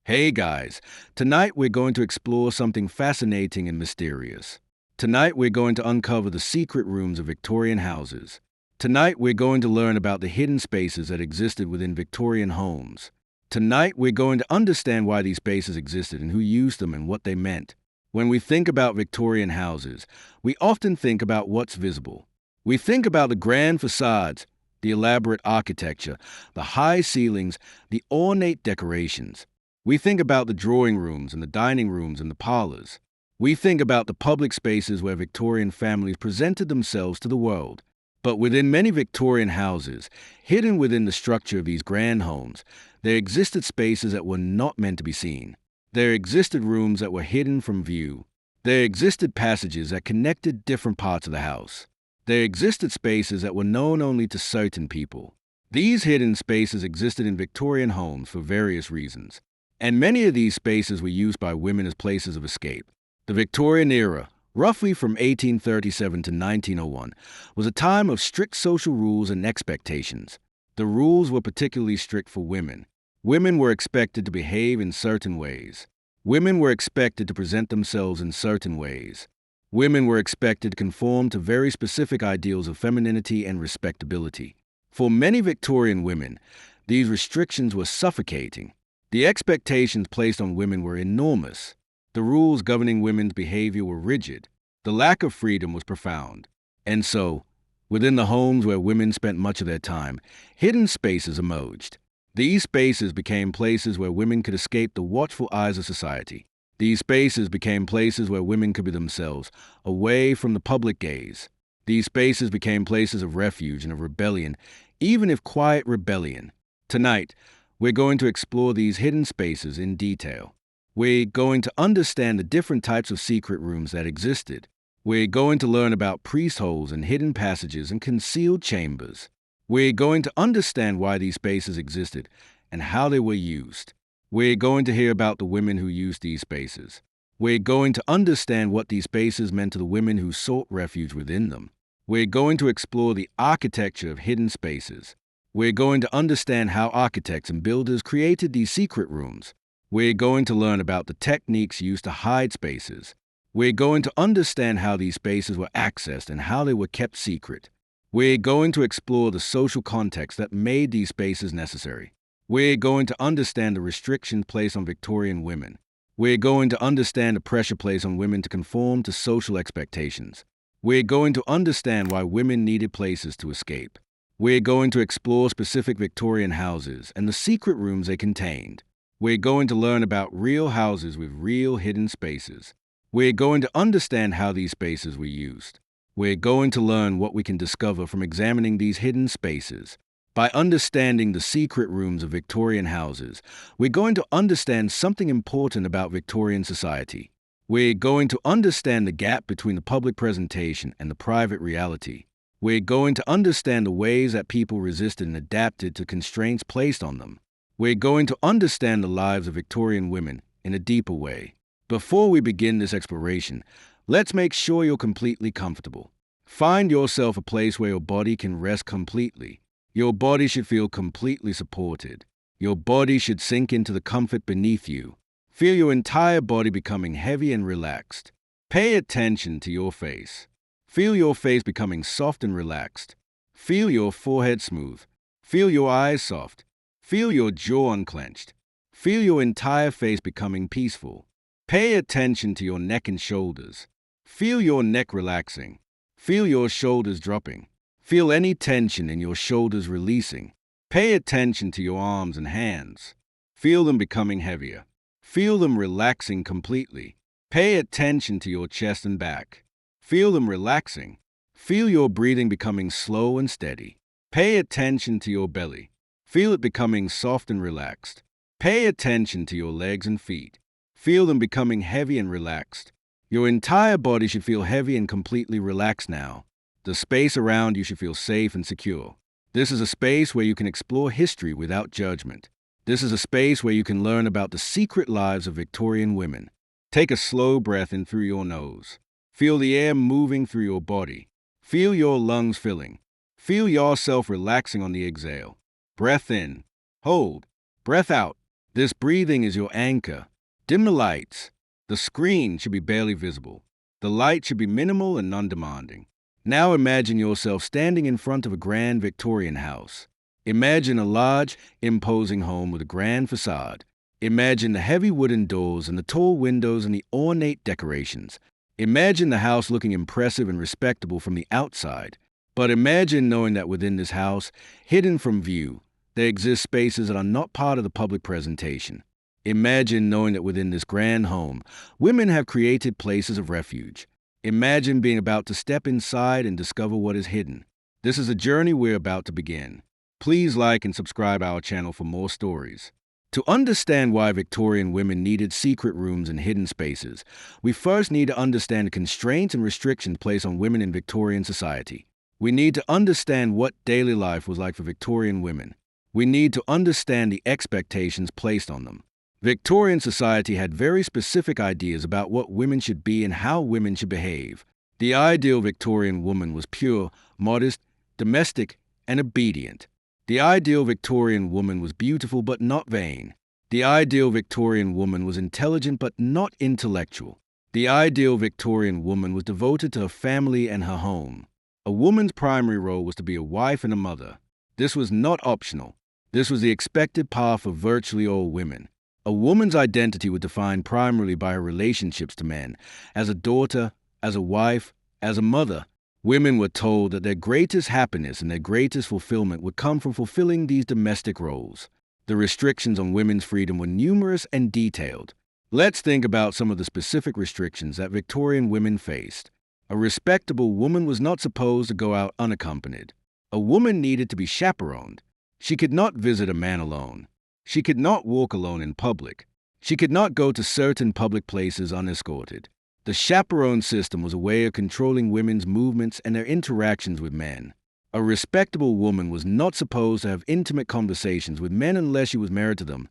Hey guys, tonight we're going to explore something fascinating and mysterious. Tonight we're going to uncover the secret rooms of Victorian houses. Tonight we're going to learn about the hidden spaces that existed within Victorian homes. Tonight we're going to understand why these spaces existed and who used them and what they meant. When we think about Victorian houses, we often think about what's visible. We think about the grand facades, the elaborate architecture, the high ceilings, the ornate decorations. We think about the drawing rooms and the dining rooms and the parlors. We think about the public spaces where Victorian families presented themselves to the world. But within many Victorian houses, hidden within the structure of these grand homes, there existed spaces that were not meant to be seen. There existed rooms that were hidden from view. There existed passages that connected different parts of the house. There existed spaces that were known only to certain people. These hidden spaces existed in Victorian homes for various reasons. And many of these spaces were used by women as places of escape. The Victorian era, roughly from 1837 to 1901, was a time of strict social rules and expectations. The rules were particularly strict for women. Women were expected to behave in certain ways. Women were expected to present themselves in certain ways. Women were expected to conform to very specific ideals of femininity and respectability. For many Victorian women, these restrictions were suffocating. The expectations placed on women were enormous. The rules governing women's behavior were rigid. The lack of freedom was profound. And so, within the homes where women spent much of their time, hidden spaces emerged. These spaces became places where women could escape the watchful eyes of society. These spaces became places where women could be themselves, away from the public gaze. These spaces became places of refuge and of rebellion, even if quiet rebellion. Tonight, we're going to explore these hidden spaces in detail. We're going to understand the different types of secret rooms that existed. We're going to learn about priest holes and hidden passages and concealed chambers. We're going to understand why these spaces existed and how they were used. We're going to hear about the women who used these spaces. We're going to understand what these spaces meant to the women who sought refuge within them. We're going to explore the architecture of hidden spaces. We're going to understand how architects and builders created these secret rooms. We're going to learn about the techniques used to hide spaces. We're going to understand how these spaces were accessed and how they were kept secret. We're going to explore the social context that made these spaces necessary. We're going to understand the restrictions placed on Victorian women. We're going to understand the pressure placed on women to conform to social expectations. We're going to understand why women needed places to escape. We're going to explore specific Victorian houses and the secret rooms they contained. We're going to learn about real houses with real hidden spaces. We're going to understand how these spaces were used. We're going to learn what we can discover from examining these hidden spaces. By understanding the secret rooms of Victorian houses, we're going to understand something important about Victorian society. We're going to understand the gap between the public presentation and the private reality. We're going to understand the ways that people resisted and adapted to constraints placed on them. We're going to understand the lives of Victorian women in a deeper way. Before we begin this exploration, let's make sure you're completely comfortable. Find yourself a place where your body can rest completely. Your body should feel completely supported. Your body should sink into the comfort beneath you. Feel your entire body becoming heavy and relaxed. Pay attention to your face. Feel your face becoming soft and relaxed. Feel your forehead smooth. Feel your eyes soft. Feel your jaw unclenched. Feel your entire face becoming peaceful. Pay attention to your neck and shoulders. Feel your neck relaxing. Feel your shoulders dropping. Feel any tension in your shoulders releasing. Pay attention to your arms and hands. Feel them becoming heavier. Feel them relaxing completely. Pay attention to your chest and back. Feel them relaxing. Feel your breathing becoming slow and steady. Pay attention to your belly. Feel it becoming soft and relaxed. Pay attention to your legs and feet. Feel them becoming heavy and relaxed. Your entire body should feel heavy and completely relaxed now. The space around you should feel safe and secure. This is a space where you can explore history without judgment. This is a space where you can learn about the secret lives of Victorian women. Take a slow breath in through your nose. Feel the air moving through your body. Feel your lungs filling. Feel yourself relaxing on the exhale. Breath in. Hold. Breath out. This breathing is your anchor. Dim the lights. The screen should be barely visible. The light should be minimal and non-demanding. Now imagine yourself standing in front of a grand Victorian house. Imagine a large, imposing home with a grand facade. Imagine the heavy wooden doors and the tall windows and the ornate decorations. Imagine the house looking impressive and respectable from the outside. But imagine knowing that within this house, hidden from view, there exist spaces that are not part of the public presentation. Imagine knowing that within this grand home, women have created places of refuge. Imagine being about to step inside and discover what is hidden. This is a journey we're about to begin. Please like and subscribe our channel for more stories. To understand why Victorian women needed secret rooms and hidden spaces, we first need to understand the constraints and restrictions placed on women in Victorian society. We need to understand what daily life was like for Victorian women. We need to understand the expectations placed on them. Victorian society had very specific ideas about what women should be and how women should behave. The ideal Victorian woman was pure, modest, domestic, and obedient. The ideal Victorian woman was beautiful but not vain. The ideal Victorian woman was intelligent but not intellectual. The ideal Victorian woman was devoted to her family and her home. A woman's primary role was to be a wife and a mother. This was not optional. This was the expected path for virtually all women. A woman's identity was defined primarily by her relationships to men, as a daughter, as a wife, as a mother. Women were told that their greatest happiness and their greatest fulfillment would come from fulfilling these domestic roles. The restrictions on women's freedom were numerous and detailed. Let's think about some of the specific restrictions that Victorian women faced. A respectable woman was not supposed to go out unaccompanied. A woman needed to be chaperoned. She could not visit a man alone. She could not walk alone in public. She could not go to certain public places unescorted. The chaperone system was a way of controlling women's movements and their interactions with men. A respectable woman was not supposed to have intimate conversations with men unless she was married to them,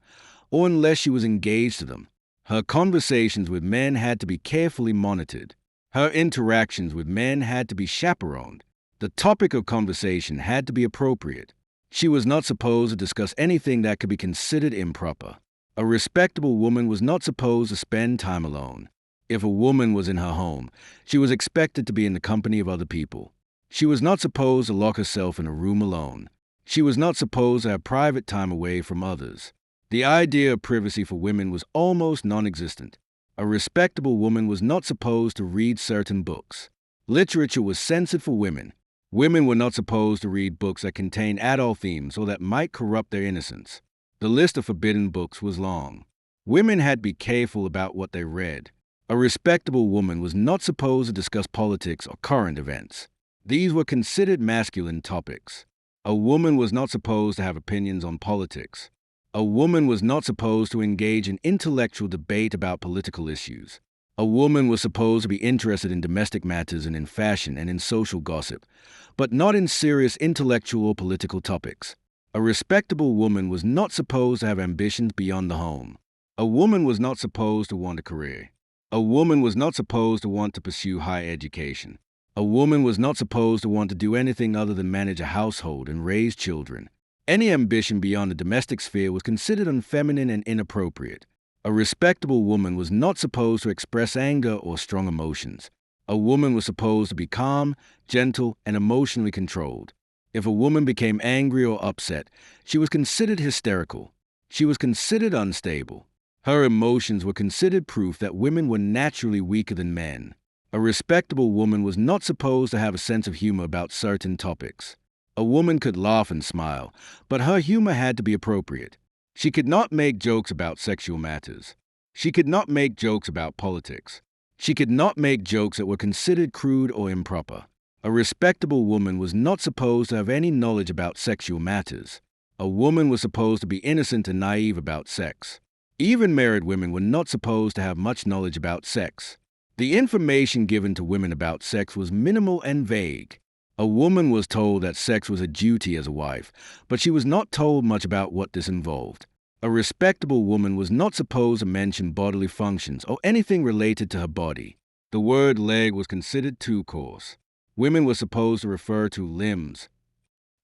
or unless she was engaged to them. Her conversations with men had to be carefully monitored. Her interactions with men had to be chaperoned. The topic of conversation had to be appropriate. She was not supposed to discuss anything that could be considered improper. A respectable woman was not supposed to spend time alone. If a woman was in her home, she was expected to be in the company of other people. She was not supposed to lock herself in a room alone. She was not supposed to have private time away from others. The idea of privacy for women was almost non-existent. A respectable woman was not supposed to read certain books. Literature was censored for women. Women were not supposed to read books that contained adult themes or that might corrupt their innocence. The list of forbidden books was long. Women had to be careful about what they read. A respectable woman was not supposed to discuss politics or current events. These were considered masculine topics. A woman was not supposed to have opinions on politics. A woman was not supposed to engage in intellectual debate about political issues. A woman was supposed to be interested in domestic matters and in fashion and in social gossip, but not in serious intellectual or political topics. A respectable woman was not supposed to have ambitions beyond the home. A woman was not supposed to want a career. A woman was not supposed to want to pursue higher education. A woman was not supposed to want to do anything other than manage a household and raise children. Any ambition beyond the domestic sphere was considered unfeminine and inappropriate. A respectable woman was not supposed to express anger or strong emotions. A woman was supposed to be calm, gentle, and emotionally controlled. If a woman became angry or upset, she was considered hysterical. She was considered unstable. Her emotions were considered proof that women were naturally weaker than men. A respectable woman was not supposed to have a sense of humor about certain topics. A woman could laugh and smile, but her humor had to be appropriate. She could not make jokes about sexual matters. She could not make jokes about politics. She could not make jokes that were considered crude or improper. A respectable woman was not supposed to have any knowledge about sexual matters. A woman was supposed to be innocent and naive about sex. Even married women were not supposed to have much knowledge about sex. The information given to women about sex was minimal and vague. A woman was told that sex was a duty as a wife, but she was not told much about what this involved. A respectable woman was not supposed to mention bodily functions or anything related to her body. The word leg was considered too coarse. Women were supposed to refer to limbs.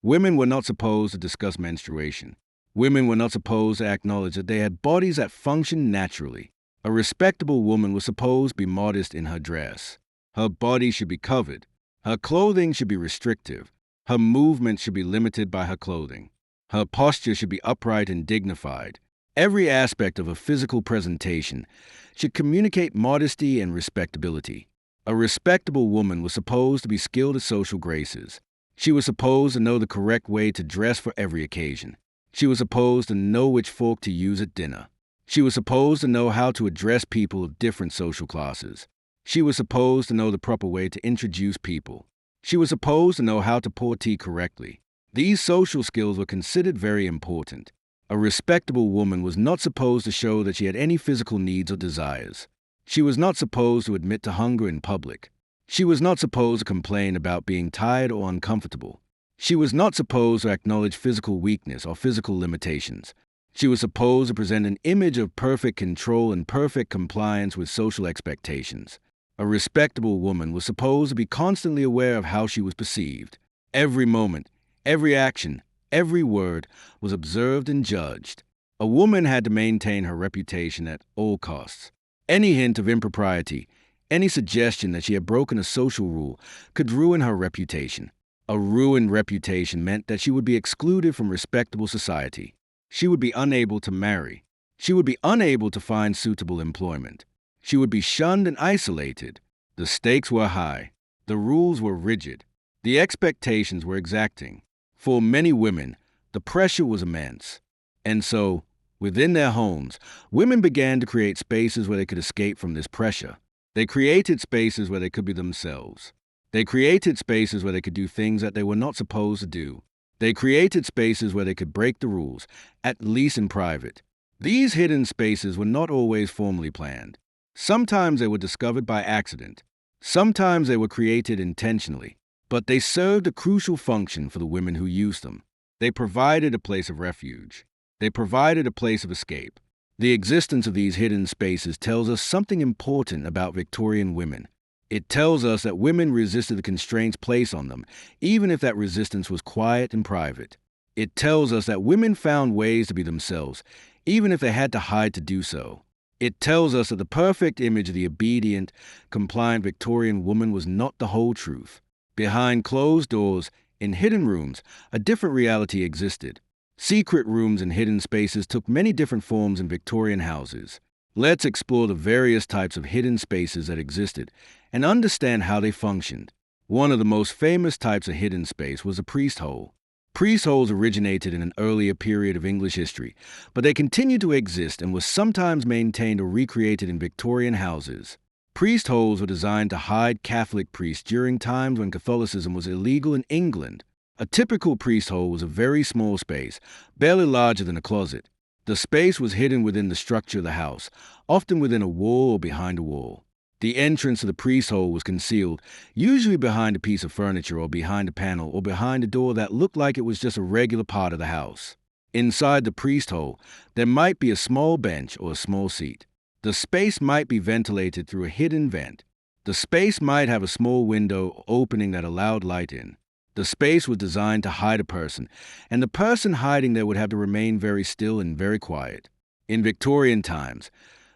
Women were not supposed to discuss menstruation. Women were not supposed to acknowledge that they had bodies that functioned naturally. A respectable woman was supposed to be modest in her dress. Her body should be covered. Her clothing should be restrictive. Her movement should be limited by her clothing. Her posture should be upright and dignified. Every aspect of a physical presentation should communicate modesty and respectability. A respectable woman was supposed to be skilled at social graces. She was supposed to know the correct way to dress for every occasion. She was supposed to know which fork to use at dinner. She was supposed to know how to address people of different social classes. She was supposed to know the proper way to introduce people. She was supposed to know how to pour tea correctly. These social skills were considered very important. A respectable woman was not supposed to show that she had any physical needs or desires. She was not supposed to admit to hunger in public. She was not supposed to complain about being tired or uncomfortable. She was not supposed to acknowledge physical weakness or physical limitations. She was supposed to present an image of perfect control and perfect compliance with social expectations. A respectable woman was supposed to be constantly aware of how she was perceived. Every moment, every action, every word was observed and judged. A woman had to maintain her reputation at all costs. Any hint of impropriety, any suggestion that she had broken a social rule could ruin her reputation. A ruined reputation meant that she would be excluded from respectable society. She would be unable to marry. She would be unable to find suitable employment. She would be shunned and isolated. The stakes were high. The rules were rigid. The expectations were exacting. For many women, the pressure was immense. And so, within their homes, women began to create spaces where they could escape from this pressure. They created spaces where they could be themselves. They created spaces where they could do things that they were not supposed to do. They created spaces where they could break the rules, at least in private. These hidden spaces were not always formally planned. Sometimes they were discovered by accident. Sometimes they were created intentionally. But they served a crucial function for the women who used them. They provided a place of refuge. They provided a place of escape. The existence of these hidden spaces tells us something important about Victorian women. It tells us that women resisted the constraints placed on them, even if that resistance was quiet and private. It tells us that women found ways to be themselves, even if they had to hide to do so. It tells us that the perfect image of the obedient, compliant Victorian woman was not the whole truth. Behind closed doors, in hidden rooms, a different reality existed. Secret rooms and hidden spaces took many different forms in Victorian houses. Let's explore the various types of hidden spaces that existed and understand how they functioned. One of the most famous types of hidden space was a priest hole. Priest holes originated in an earlier period of English history, but they continued to exist and were sometimes maintained or recreated in Victorian houses. Priest holes were designed to hide Catholic priests during times when Catholicism was illegal in England. A typical priest hole was a very small space, barely larger than a closet. The space was hidden within the structure of the house, often within a wall or behind a wall. The entrance to the priest hole was concealed, usually behind a piece of furniture or behind a panel or behind a door that looked like it was just a regular part of the house. Inside the priest hole, there might be a small bench or a small seat. The space might be ventilated through a hidden vent. The space might have a small window or opening that allowed light in. The space was designed to hide a person, and the person hiding there would have to remain very still and very quiet. In Victorian times,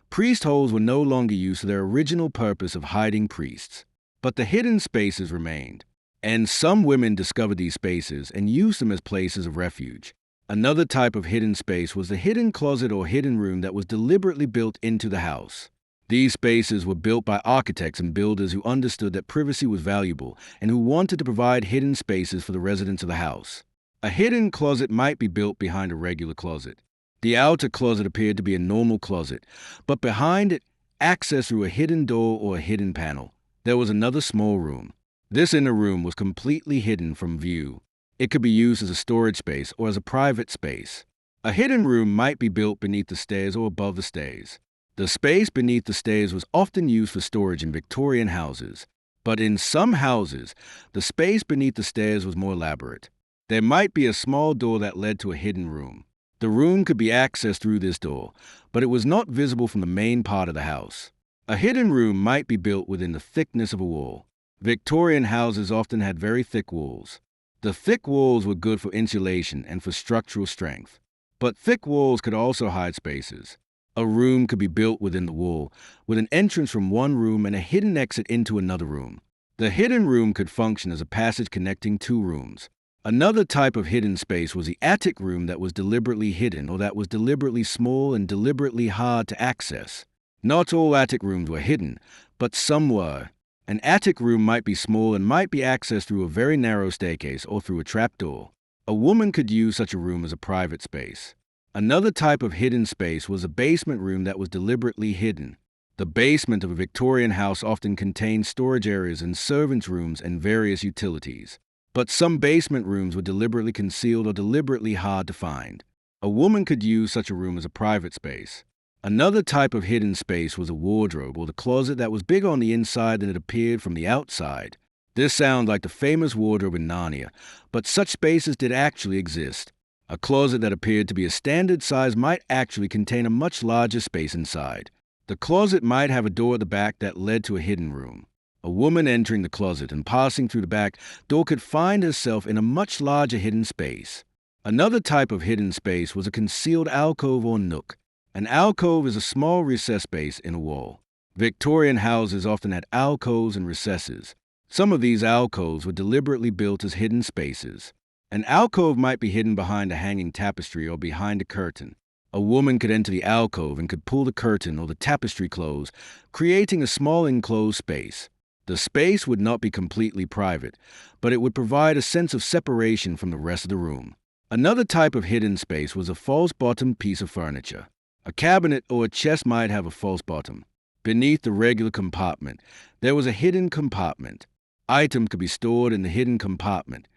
priest holes were no longer used for their original purpose of hiding priests, but the hidden spaces remained, and some women discovered these spaces and used them as places of refuge. Another type of hidden space was the hidden closet or hidden room that was deliberately built into the house. These spaces were built by architects and builders who understood that privacy was valuable and who wanted to provide hidden spaces for the residents of the house. A hidden closet might be built behind a regular closet. The outer closet appeared to be a normal closet, but behind it, access through a hidden door or a hidden panel, there was another small room. This inner room was completely hidden from view. It could be used as a storage space or as a private space. A hidden room might be built beneath the stairs or above the stairs. The space beneath the stairs was often used for storage in Victorian houses, but in some houses, the space beneath the stairs was more elaborate. There might be a small door that led to a hidden room. The room could be accessed through this door, but it was not visible from the main part of the house. A hidden room might be built within the thickness of a wall. Victorian houses often had very thick walls. The thick walls were good for insulation and for structural strength. But thick walls could also hide spaces. A room could be built within the wall, with an entrance from one room and a hidden exit into another room. The hidden room could function as a passage connecting two rooms. Another type of hidden space was the attic room that was deliberately hidden or that was deliberately small and deliberately hard to access. Not all attic rooms were hidden, but some were. An attic room might be small and might be accessed through a very narrow staircase or through a trapdoor. A woman could use such a room as a private space. Another type of hidden space was a basement room that was deliberately hidden. The basement of a Victorian house often contained storage areas and servants' rooms and various utilities. But some basement rooms were deliberately concealed or deliberately hard to find. A woman could use such a room as a private space. Another type of hidden space was a wardrobe or the closet that was bigger on the inside than it appeared from the outside. This sounds like the famous wardrobe in Narnia, but such spaces did actually exist. A closet that appeared to be a standard size might actually contain a much larger space inside. The closet might have a door at the back that led to a hidden room. A woman entering the closet and passing through the back door could find herself in a much larger hidden space. Another type of hidden space was a concealed alcove or nook. An alcove is a small recessed space in a wall. Victorian houses often had alcoves and recesses. Some of these alcoves were deliberately built as hidden spaces. An alcove might be hidden behind a hanging tapestry or behind a curtain. A woman could enter the alcove and could pull the curtain or the tapestry close, creating a small enclosed space. The space would not be completely private, but it would provide a sense of separation from the rest of the room. Another type of hidden space was a false-bottomed piece of furniture. A cabinet or a chest might have a false bottom. Beneath the regular compartment, there was a hidden compartment. Items could be stored in the hidden compartment,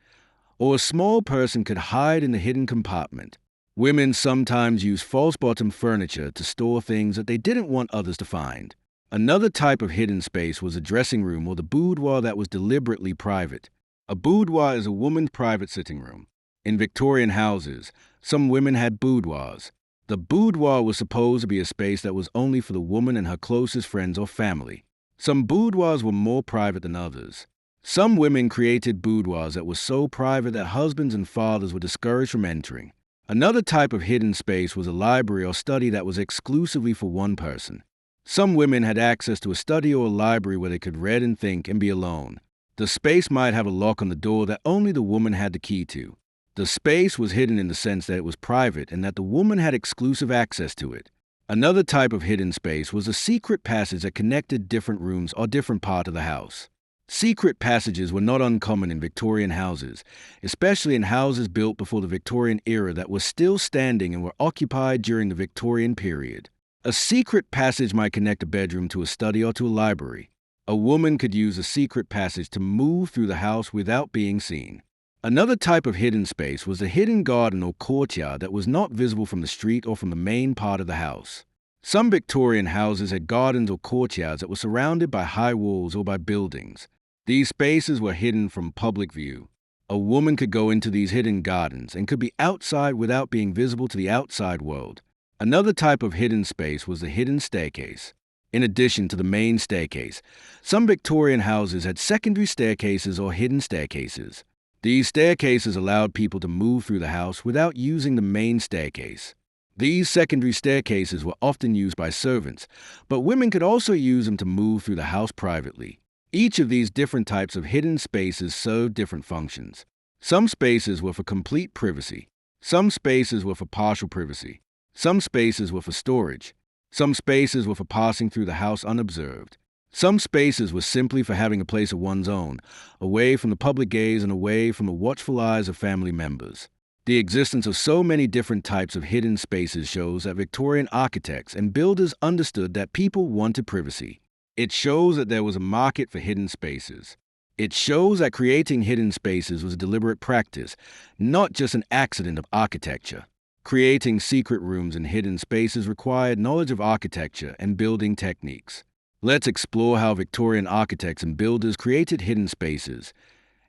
or a small person could hide in the hidden compartment. Women sometimes used false-bottom furniture to store things that they didn't want others to find. Another type of hidden space was a dressing room or the boudoir that was deliberately private. A boudoir is a woman's private sitting room. In Victorian houses, some women had boudoirs. The boudoir was supposed to be a space that was only for the woman and her closest friends or family. Some boudoirs were more private than others. Some women created boudoirs that were so private that husbands and fathers were discouraged from entering. Another type of hidden space was a library or study that was exclusively for one person. Some women had access to a study or a library where they could read and think and be alone. The space might have a lock on the door that only the woman had the key to. The space was hidden in the sense that it was private and that the woman had exclusive access to it. Another type of hidden space was a secret passage that connected different rooms or different parts of the house. Secret passages were not uncommon in Victorian houses, especially in houses built before the Victorian era that were still standing and were occupied during the Victorian period. A secret passage might connect a bedroom to a study or to a library. A woman could use a secret passage to move through the house without being seen. Another type of hidden space was a hidden garden or courtyard that was not visible from the street or from the main part of the house. Some Victorian houses had gardens or courtyards that were surrounded by high walls or by buildings. These spaces were hidden from public view. A woman could go into these hidden gardens and could be outside without being visible to the outside world. Another type of hidden space was the hidden staircase. In addition to the main staircase, some Victorian houses had secondary staircases or hidden staircases. These staircases allowed people to move through the house without using the main staircase. These secondary staircases were often used by servants, but women could also use them to move through the house privately. Each of these different types of hidden spaces served different functions. Some spaces were for complete privacy. Some spaces were for partial privacy. Some spaces were for storage. Some spaces were for passing through the house unobserved. Some spaces were simply for having a place of one's own, away from the public gaze and away from the watchful eyes of family members. The existence of so many different types of hidden spaces shows that Victorian architects and builders understood that people wanted privacy. It shows that there was a market for hidden spaces. It shows that creating hidden spaces was a deliberate practice, not just an accident of architecture. Creating secret rooms and hidden spaces required knowledge of architecture and building techniques. Let's explore how Victorian architects and builders created hidden spaces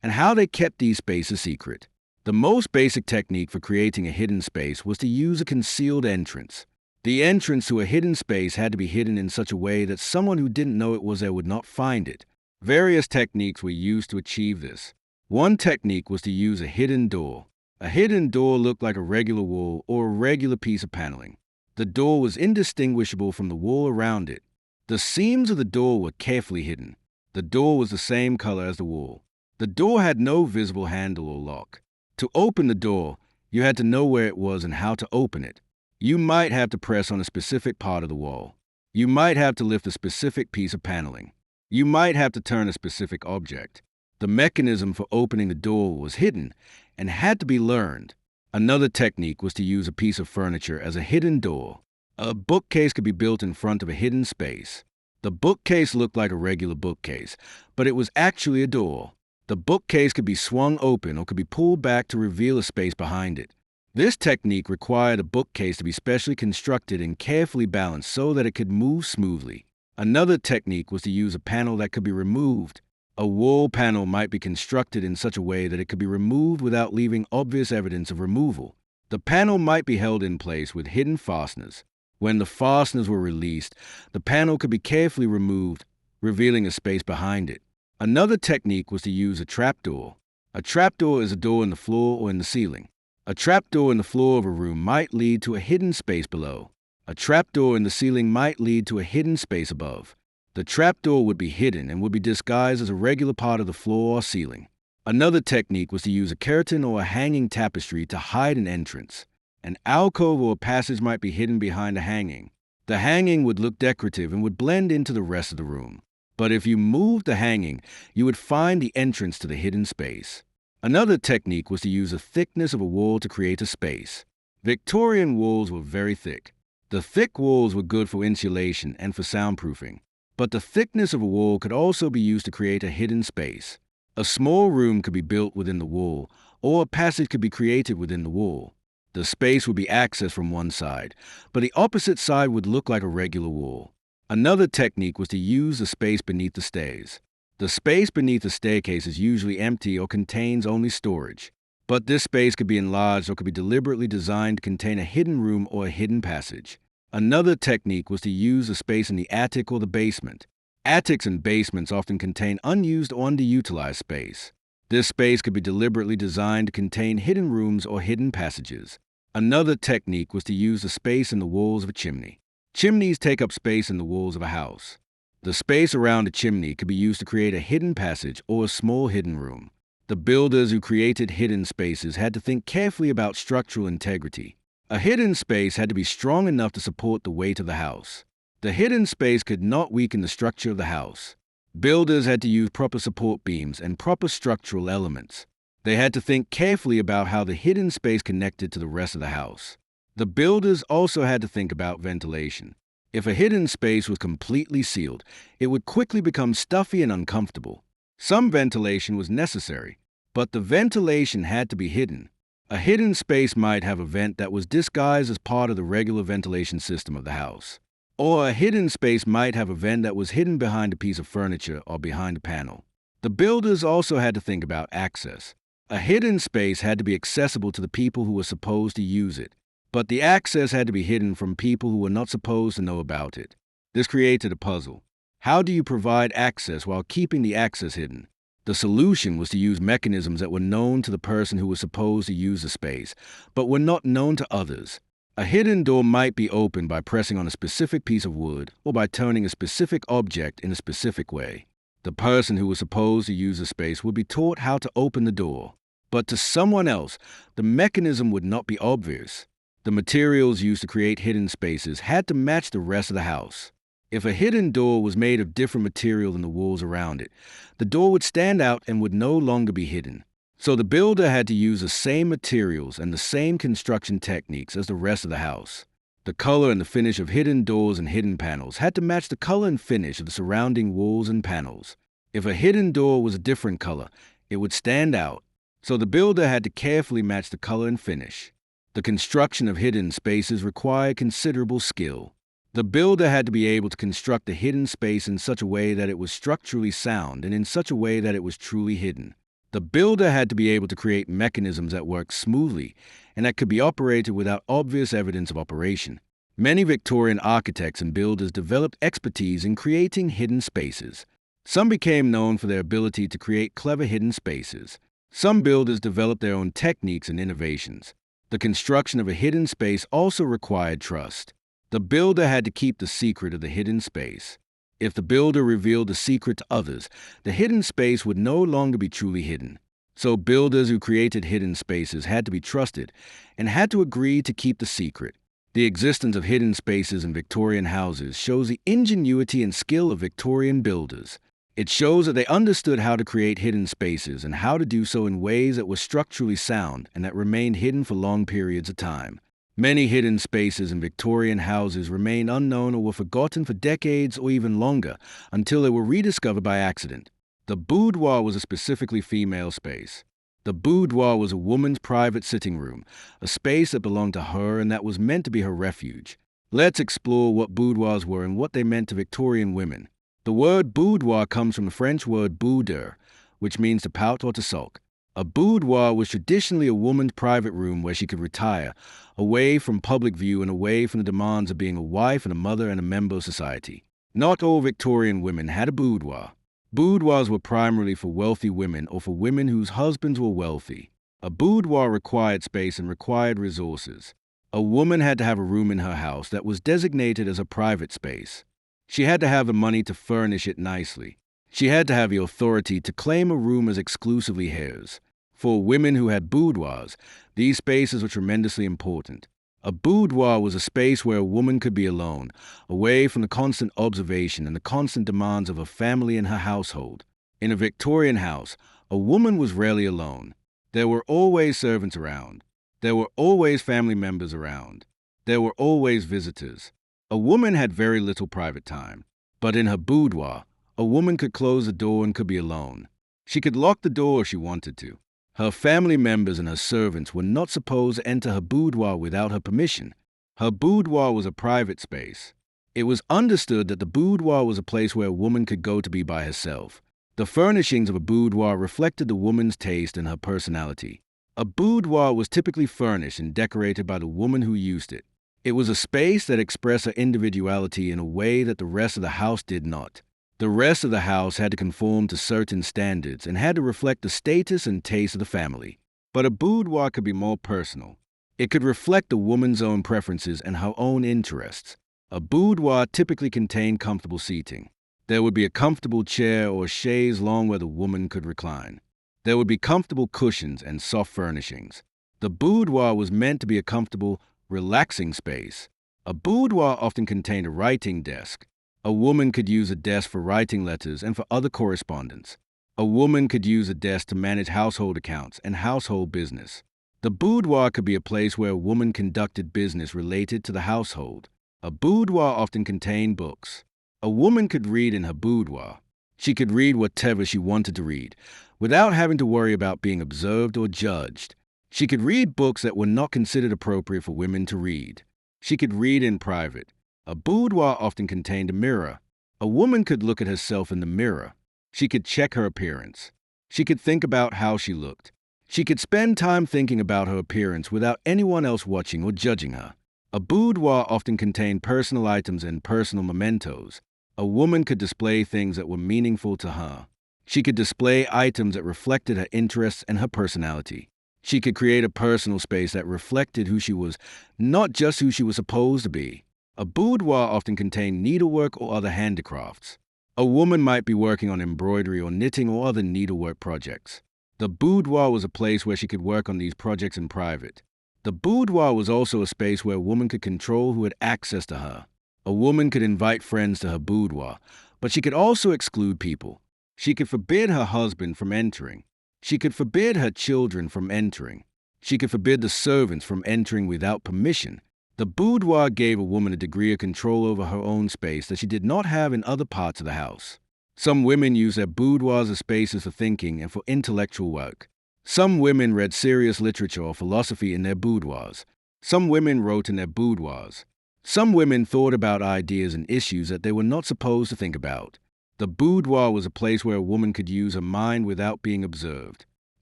and how they kept these spaces secret. The most basic technique for creating a hidden space was to use a concealed entrance. The entrance to a hidden space had to be hidden in such a way that someone who didn't know it was there would not find it. Various techniques were used to achieve this. One technique was to use a hidden door. A hidden door looked like a regular wall or a regular piece of paneling. The door was indistinguishable from the wall around it. The seams of the door were carefully hidden. The door was the same color as the wall. The door had no visible handle or lock. To open the door, you had to know where it was and how to open it. You might have to press on a specific part of the wall. You might have to lift a specific piece of paneling. You might have to turn a specific object. The mechanism for opening the door was hidden and had to be learned. Another technique was to use a piece of furniture as a hidden door. A bookcase could be built in front of a hidden space. The bookcase looked like a regular bookcase, but it was actually a door. The bookcase could be swung open or could be pulled back to reveal a space behind it. This technique required a bookcase to be specially constructed and carefully balanced so that it could move smoothly. Another technique was to use a panel that could be removed. A wall panel might be constructed in such a way that it could be removed without leaving obvious evidence of removal. The panel might be held in place with hidden fasteners. When the fasteners were released, the panel could be carefully removed, revealing a space behind it. Another technique was to use a trapdoor. A trapdoor is a door in the floor or in the ceiling. A trapdoor in the floor of a room might lead to a hidden space below. A trapdoor in the ceiling might lead to a hidden space above. The trapdoor would be hidden and would be disguised as a regular part of the floor or ceiling. Another technique was to use a curtain or a hanging tapestry to hide an entrance. An alcove or a passage might be hidden behind a hanging. The hanging would look decorative and would blend into the rest of the room. But if you moved the hanging, you would find the entrance to the hidden space. Another technique was to use the thickness of a wall to create a space. Victorian walls were very thick. The thick walls were good for insulation and for soundproofing. But the thickness of a wall could also be used to create a hidden space. A small room could be built within the wall, or a passage could be created within the wall. The space would be accessed from one side, but the opposite side would look like a regular wall. Another technique was to use the space beneath the stairs. The space beneath the staircase is usually empty or contains only storage. But this space could be enlarged or could be deliberately designed to contain a hidden room or a hidden passage. Another technique was to use the space in the attic or the basement. Attics and basements often contain unused or underutilized space. This space could be deliberately designed to contain hidden rooms or hidden passages. Another technique was to use the space in the walls of a chimney. Chimneys take up space in the walls of a house. The space around a chimney could be used to create a hidden passage or a small hidden room. The builders who created hidden spaces had to think carefully about structural integrity. A hidden space had to be strong enough to support the weight of the house. The hidden space could not weaken the structure of the house. Builders had to use proper support beams and proper structural elements. They had to think carefully about how the hidden space connected to the rest of the house. The builders also had to think about ventilation. If a hidden space was completely sealed, it would quickly become stuffy and uncomfortable. Some ventilation was necessary, but the ventilation had to be hidden. A hidden space might have a vent that was disguised as part of the regular ventilation system of the house. Or a hidden space might have a vent that was hidden behind a piece of furniture or behind a panel. The builders also had to think about access. A hidden space had to be accessible to the people who were supposed to use it, but the access had to be hidden from people who were not supposed to know about it. This created a puzzle. How do you provide access while keeping the access hidden? The solution was to use mechanisms that were known to the person who was supposed to use the space, but were not known to others. A hidden door might be opened by pressing on a specific piece of wood or by turning a specific object in a specific way. The person who was supposed to use the space would be taught how to open the door. But to someone else, the mechanism would not be obvious. The materials used to create hidden spaces had to match the rest of the house. If a hidden door was made of different material than the walls around it, the door would stand out and would no longer be hidden. So the builder had to use the same materials and the same construction techniques as the rest of the house. The color and the finish of hidden doors and hidden panels had to match the color and finish of the surrounding walls and panels. If a hidden door was a different color, it would stand out. So the builder had to carefully match the color and finish. The construction of hidden spaces required considerable skill. The builder had to be able to construct a hidden space in such a way that it was structurally sound and in such a way that it was truly hidden. The builder had to be able to create mechanisms that worked smoothly and that could be operated without obvious evidence of operation. Many Victorian architects and builders developed expertise in creating hidden spaces. Some became known for their ability to create clever hidden spaces. Some builders developed their own techniques and innovations. The construction of a hidden space also required trust. The builder had to keep the secret of the hidden space. If the builder revealed the secret to others, the hidden space would no longer be truly hidden. So builders who created hidden spaces had to be trusted and had to agree to keep the secret. The existence of hidden spaces in Victorian houses shows the ingenuity and skill of Victorian builders. It shows that they understood how to create hidden spaces and how to do so in ways that were structurally sound and that remained hidden for long periods of time. Many hidden spaces in Victorian houses remain unknown or were forgotten for decades or even longer until they were rediscovered by accident. The boudoir was a specifically female space. The boudoir was a woman's private sitting room, a space that belonged to her and that was meant to be her refuge. Let's explore what boudoirs were and what they meant to Victorian women. The word boudoir comes from the French word bouder, which means to pout or to sulk. A boudoir was traditionally a woman's private room where she could retire, away from public view and away from the demands of being a wife and a mother and a member of society. Not all Victorian women had a boudoir. Boudoirs were primarily for wealthy women or for women whose husbands were wealthy. A boudoir required space and required resources. A woman had to have a room in her house that was designated as a private space. She had to have the money to furnish it nicely. She had to have the authority to claim a room as exclusively hers. For women who had boudoirs, these spaces were tremendously important. A boudoir was a space where a woman could be alone, away from the constant observation and the constant demands of her family and her household. In a Victorian house, a woman was rarely alone. There were always servants around. There were always family members around. There were always visitors. A woman had very little private time. But in her boudoir, a woman could close the door and could be alone. She could lock the door if she wanted to. Her family members and her servants were not supposed to enter her boudoir without her permission. Her boudoir was a private space. It was understood that the boudoir was a place where a woman could go to be by herself. The furnishings of a boudoir reflected the woman's taste and her personality. A boudoir was typically furnished and decorated by the woman who used it. It was a space that expressed her individuality in a way that the rest of the house did not. The rest of the house had to conform to certain standards and had to reflect the status and taste of the family. But a boudoir could be more personal. It could reflect the woman's own preferences and her own interests. A boudoir typically contained comfortable seating. There would be a comfortable chair or chaise longue where the woman could recline. There would be comfortable cushions and soft furnishings. The boudoir was meant to be a comfortable, relaxing space. A boudoir often contained a writing desk. A woman could use a desk for writing letters and for other correspondence. A woman could use a desk to manage household accounts and household business. The boudoir could be a place where a woman conducted business related to the household. A boudoir often contained books. A woman could read in her boudoir. She could read whatever she wanted to read, without having to worry about being observed or judged. She could read books that were not considered appropriate for women to read. She could read in private. A boudoir often contained a mirror. A woman could look at herself in the mirror. She could check her appearance. She could think about how she looked. She could spend time thinking about her appearance without anyone else watching or judging her. A boudoir often contained personal items and personal mementos. A woman could display things that were meaningful to her. She could display items that reflected her interests and her personality. She could create a personal space that reflected who she was, not just who she was supposed to be. A boudoir often contained needlework or other handicrafts. A woman might be working on embroidery or knitting or other needlework projects. The boudoir was a place where she could work on these projects in private. The boudoir was also a space where a woman could control who had access to her. A woman could invite friends to her boudoir, but she could also exclude people. She could forbid her husband from entering. She could forbid her children from entering. She could forbid the servants from entering without permission. The boudoir gave a woman a degree of control over her own space that she did not have in other parts of the house. Some women used their boudoirs as spaces for thinking and for intellectual work. Some women read serious literature or philosophy in their boudoirs. Some women wrote in their boudoirs. Some women thought about ideas and issues that they were not supposed to think about. The boudoir was a place where a woman could use her mind without being observed.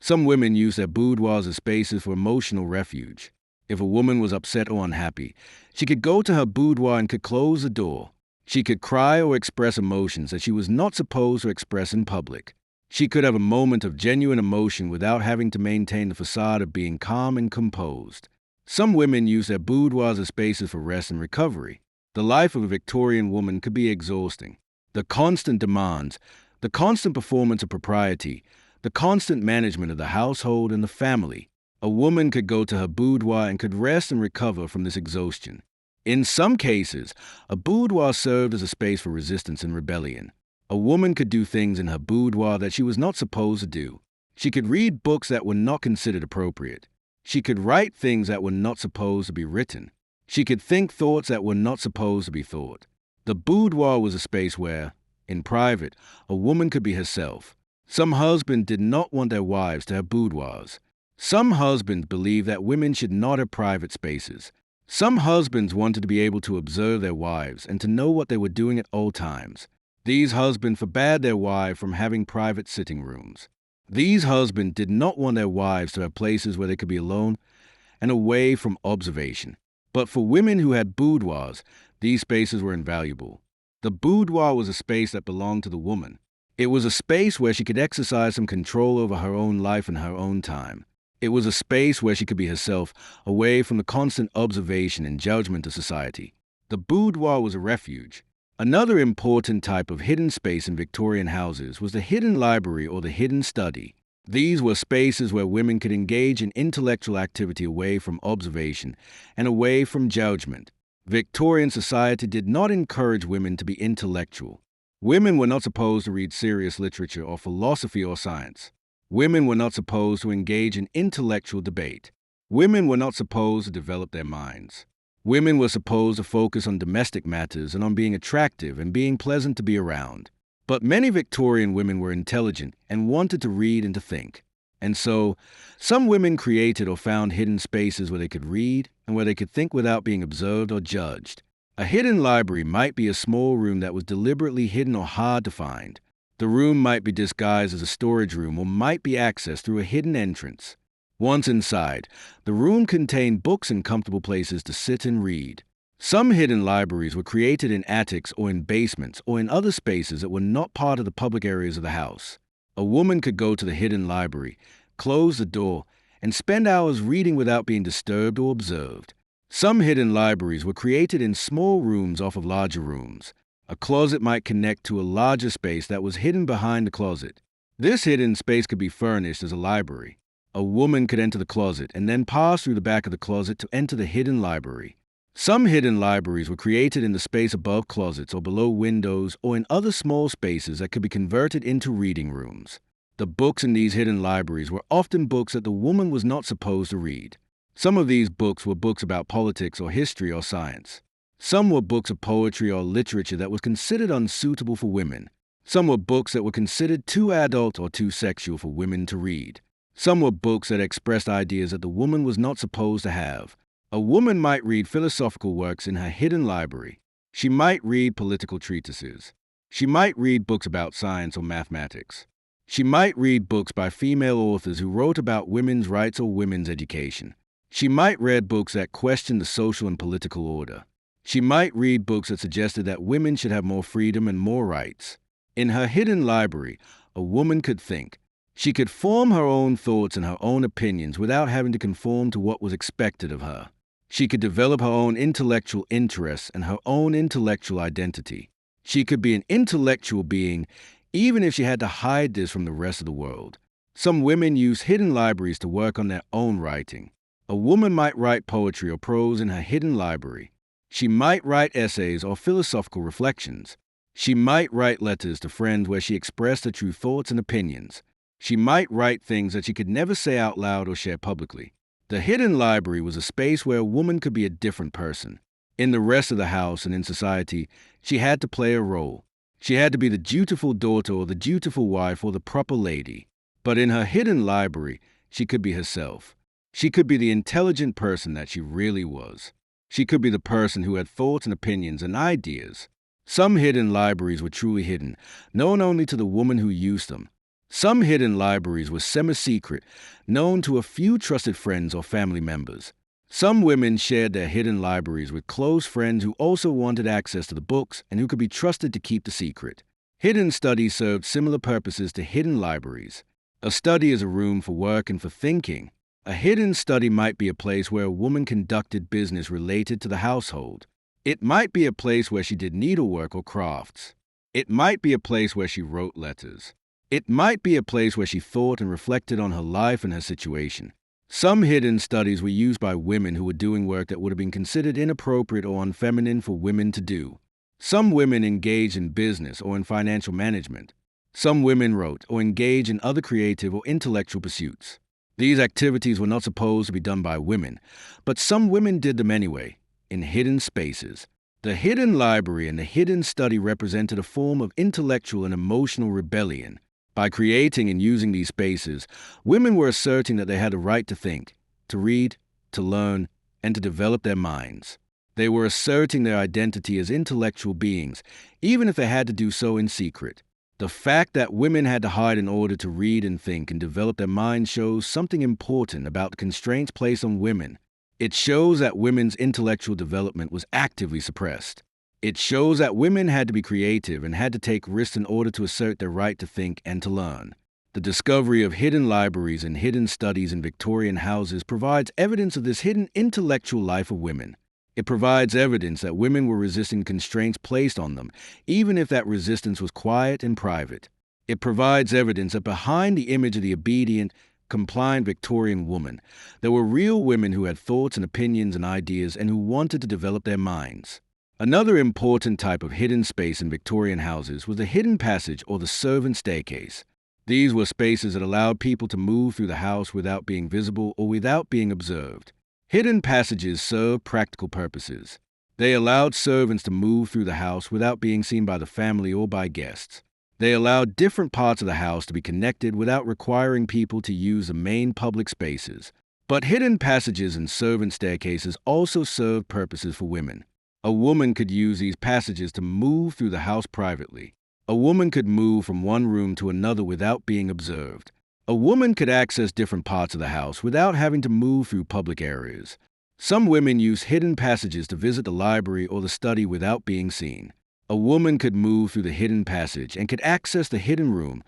Some women used their boudoirs as spaces for emotional refuge. If a woman was upset or unhappy, she could go to her boudoir and could close the door. She could cry or express emotions that she was not supposed to express in public. She could have a moment of genuine emotion without having to maintain the facade of being calm and composed. Some women use their boudoirs as spaces for rest and recovery. The life of a Victorian woman could be exhausting. The constant demands, the constant performance of propriety, the constant management of the household and the family. A woman could go to her boudoir and could rest and recover from this exhaustion. In some cases, a boudoir served as a space for resistance and rebellion. A woman could do things in her boudoir that she was not supposed to do. She could read books that were not considered appropriate. She could write things that were not supposed to be written. She could think thoughts that were not supposed to be thought. The boudoir was a space where, in private, a woman could be herself. Some husbands did not want their wives to have boudoirs. Some husbands believed that women should not have private spaces. Some husbands wanted to be able to observe their wives and to know what they were doing at all times. These husbands forbade their wives from having private sitting rooms. These husbands did not want their wives to have places where they could be alone and away from observation. But for women who had boudoirs, these spaces were invaluable. The boudoir was a space that belonged to the woman. It was a space where she could exercise some control over her own life in her own time. It was a space where she could be herself, away from the constant observation and judgment of society. The boudoir was a refuge. Another important type of hidden space in Victorian houses was the hidden library or the hidden study. These were spaces where women could engage in intellectual activity away from observation and away from judgment. Victorian society did not encourage women to be intellectual. Women were not supposed to read serious literature or philosophy or science. Women were not supposed to engage in intellectual debate. Women were not supposed to develop their minds. Women were supposed to focus on domestic matters and on being attractive and being pleasant to be around. But many Victorian women were intelligent and wanted to read and to think. And so, some women created or found hidden spaces where they could read and where they could think without being observed or judged. A hidden library might be a small room that was deliberately hidden or hard to find. The room might be disguised as a storage room or might be accessed through a hidden entrance. Once inside, the room contained books and comfortable places to sit and read. Some hidden libraries were created in attics or in basements or in other spaces that were not part of the public areas of the house. A woman could go to the hidden library, close the door, and spend hours reading without being disturbed or observed. Some hidden libraries were created in small rooms off of larger rooms. A closet might connect to a larger space that was hidden behind the closet. This hidden space could be furnished as a library. A woman could enter the closet and then pass through the back of the closet to enter the hidden library. Some hidden libraries were created in the space above closets or below windows or in other small spaces that could be converted into reading rooms. The books in these hidden libraries were often books that the woman was not supposed to read. Some of these books were books about politics or history or science. Some were books of poetry or literature that was considered unsuitable for women. Some were books that were considered too adult or too sexual for women to read. Some were books that expressed ideas that the woman was not supposed to have. A woman might read philosophical works in her hidden library. She might read political treatises. She might read books about science or mathematics. She might read books by female authors who wrote about women's rights or women's education. She might read books that questioned the social and political order. She might read books that suggested that women should have more freedom and more rights. In her hidden library, a woman could think. She could form her own thoughts and her own opinions without having to conform to what was expected of her. She could develop her own intellectual interests and her own intellectual identity. She could be an intellectual being, even if she had to hide this from the rest of the world. Some women use hidden libraries to work on their own writing. A woman might write poetry or prose in her hidden library. She might write essays or philosophical reflections. She might write letters to friends where she expressed her true thoughts and opinions. She might write things that she could never say out loud or share publicly. The hidden library was a space where a woman could be a different person. In the rest of the house and in society, she had to play a role. She had to be the dutiful daughter or the dutiful wife or the proper lady. But in her hidden library, she could be herself. She could be the intelligent person that she really was. She could be the person who had thoughts and opinions and ideas. Some hidden libraries were truly hidden, known only to the woman who used them. Some hidden libraries were semi-secret, known to a few trusted friends or family members. Some women shared their hidden libraries with close friends who also wanted access to the books and who could be trusted to keep the secret. Hidden studies served similar purposes to hidden libraries. A study is a room for work and for thinking. A hidden study might be a place where a woman conducted business related to the household. It might be a place where she did needlework or crafts. It might be a place where she wrote letters. It might be a place where she thought and reflected on her life and her situation. Some hidden studies were used by women who were doing work that would have been considered inappropriate or unfeminine for women to do. Some women engaged in business or in financial management. Some women wrote or engaged in other creative or intellectual pursuits. These activities were not supposed to be done by women, but some women did them anyway, in hidden spaces. The hidden library and the hidden study represented a form of intellectual and emotional rebellion. By creating and using these spaces, women were asserting that they had the right to think, to read, to learn, and to develop their minds. They were asserting their identity as intellectual beings, even if they had to do so in secret. The fact that women had to hide in order to read and think and develop their minds shows something important about the constraints placed on women. It shows that women's intellectual development was actively suppressed. It shows that women had to be creative and had to take risks in order to assert their right to think and to learn. The discovery of hidden libraries and hidden studies in Victorian houses provides evidence of this hidden intellectual life of women. It provides evidence that women were resisting constraints placed on them, even if that resistance was quiet and private. It provides evidence that behind the image of the obedient, compliant Victorian woman, there were real women who had thoughts and opinions and ideas and who wanted to develop their minds. Another important type of hidden space in Victorian houses was the hidden passage or the servant staircase. These were spaces that allowed people to move through the house without being visible or without being observed. Hidden passages served practical purposes. They allowed servants to move through the house without being seen by the family or by guests. They allowed different parts of the house to be connected without requiring people to use the main public spaces. But hidden passages and servant staircases also served purposes for women. A woman could use these passages to move through the house privately. A woman could move from one room to another without being observed. A woman could access different parts of the house without having to move through public areas. Some women use hidden passages to visit the library or the study without being seen. A woman could move through the hidden passage and could access the hidden room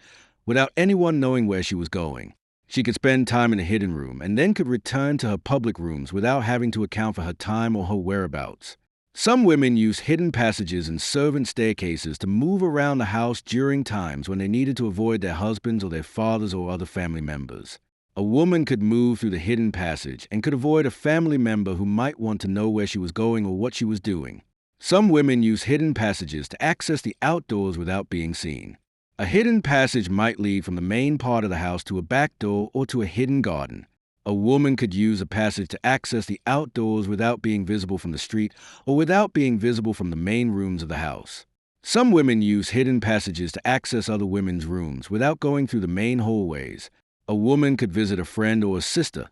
without anyone knowing where she was going. She could spend time in the hidden room and then could return to her public rooms without having to account for her time or her whereabouts. Some women use hidden passages and servant staircases to move around the house during times when they needed to avoid their husbands or their fathers or other family members. A woman could move through the hidden passage and could avoid a family member who might want to know where she was going or what she was doing. Some women use hidden passages to access the outdoors without being seen. A hidden passage might lead from the main part of the house to a back door or to a hidden garden. A woman could use a passage to access the outdoors without being visible from the street or without being visible from the main rooms of the house. Some women use hidden passages to access other women's rooms without going through the main hallways. A woman could visit a friend or a sister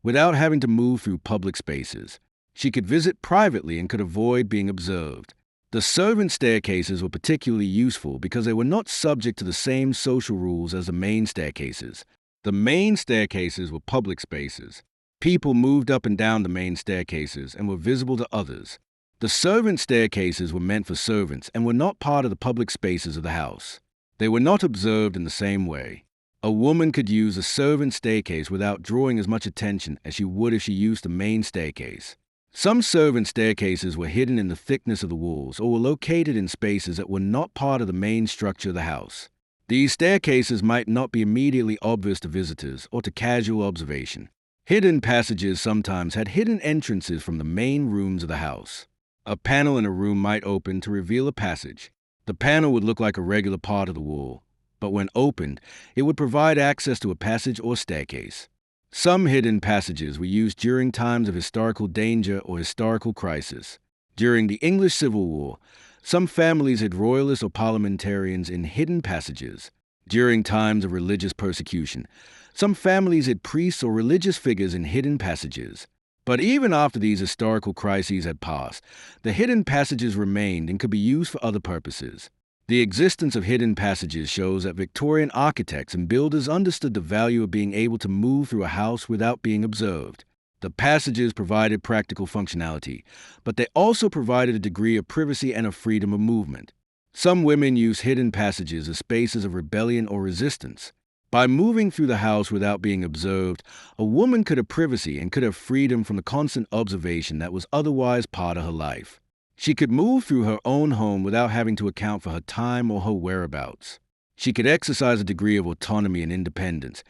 without having to move through public spaces. She could visit privately and could avoid being observed. The servant staircases were particularly useful because they were not subject to the same social rules as the main staircases. The main staircases were public spaces. People moved up and down the main staircases and were visible to others. The servant staircases were meant for servants and were not part of the public spaces of the house. They were not observed in the same way. A woman could use a servant staircase without drawing as much attention as she would if she used the main staircase. Some servant staircases were hidden in the thickness of the walls or were located in spaces that were not part of the main structure of the house. These staircases might not be immediately obvious to visitors or to casual observation. Hidden passages sometimes had hidden entrances from the main rooms of the house. A panel in a room might open to reveal a passage. The panel would look like a regular part of the wall, but when opened, it would provide access to a passage or staircase. Some hidden passages were used during times of historical danger or historical crisis. During the English Civil War, some families hid royalists or parliamentarians in hidden passages. During times of religious persecution, some families hid priests or religious figures in hidden passages. But even after these historical crises had passed, the hidden passages remained and could be used for other purposes. The existence of hidden passages shows that Victorian architects and builders understood the value of being able to move through a house without being observed. The passages provided practical functionality, but they also provided a degree of privacy and of freedom of movement. Some women use hidden passages as spaces of rebellion or resistance. By moving through the house without being observed, a woman could have privacy and could have freedom from the constant observation that was otherwise part of her life. She could move through her own home without having to account for her time or her whereabouts. She could exercise a degree of autonomy and independence,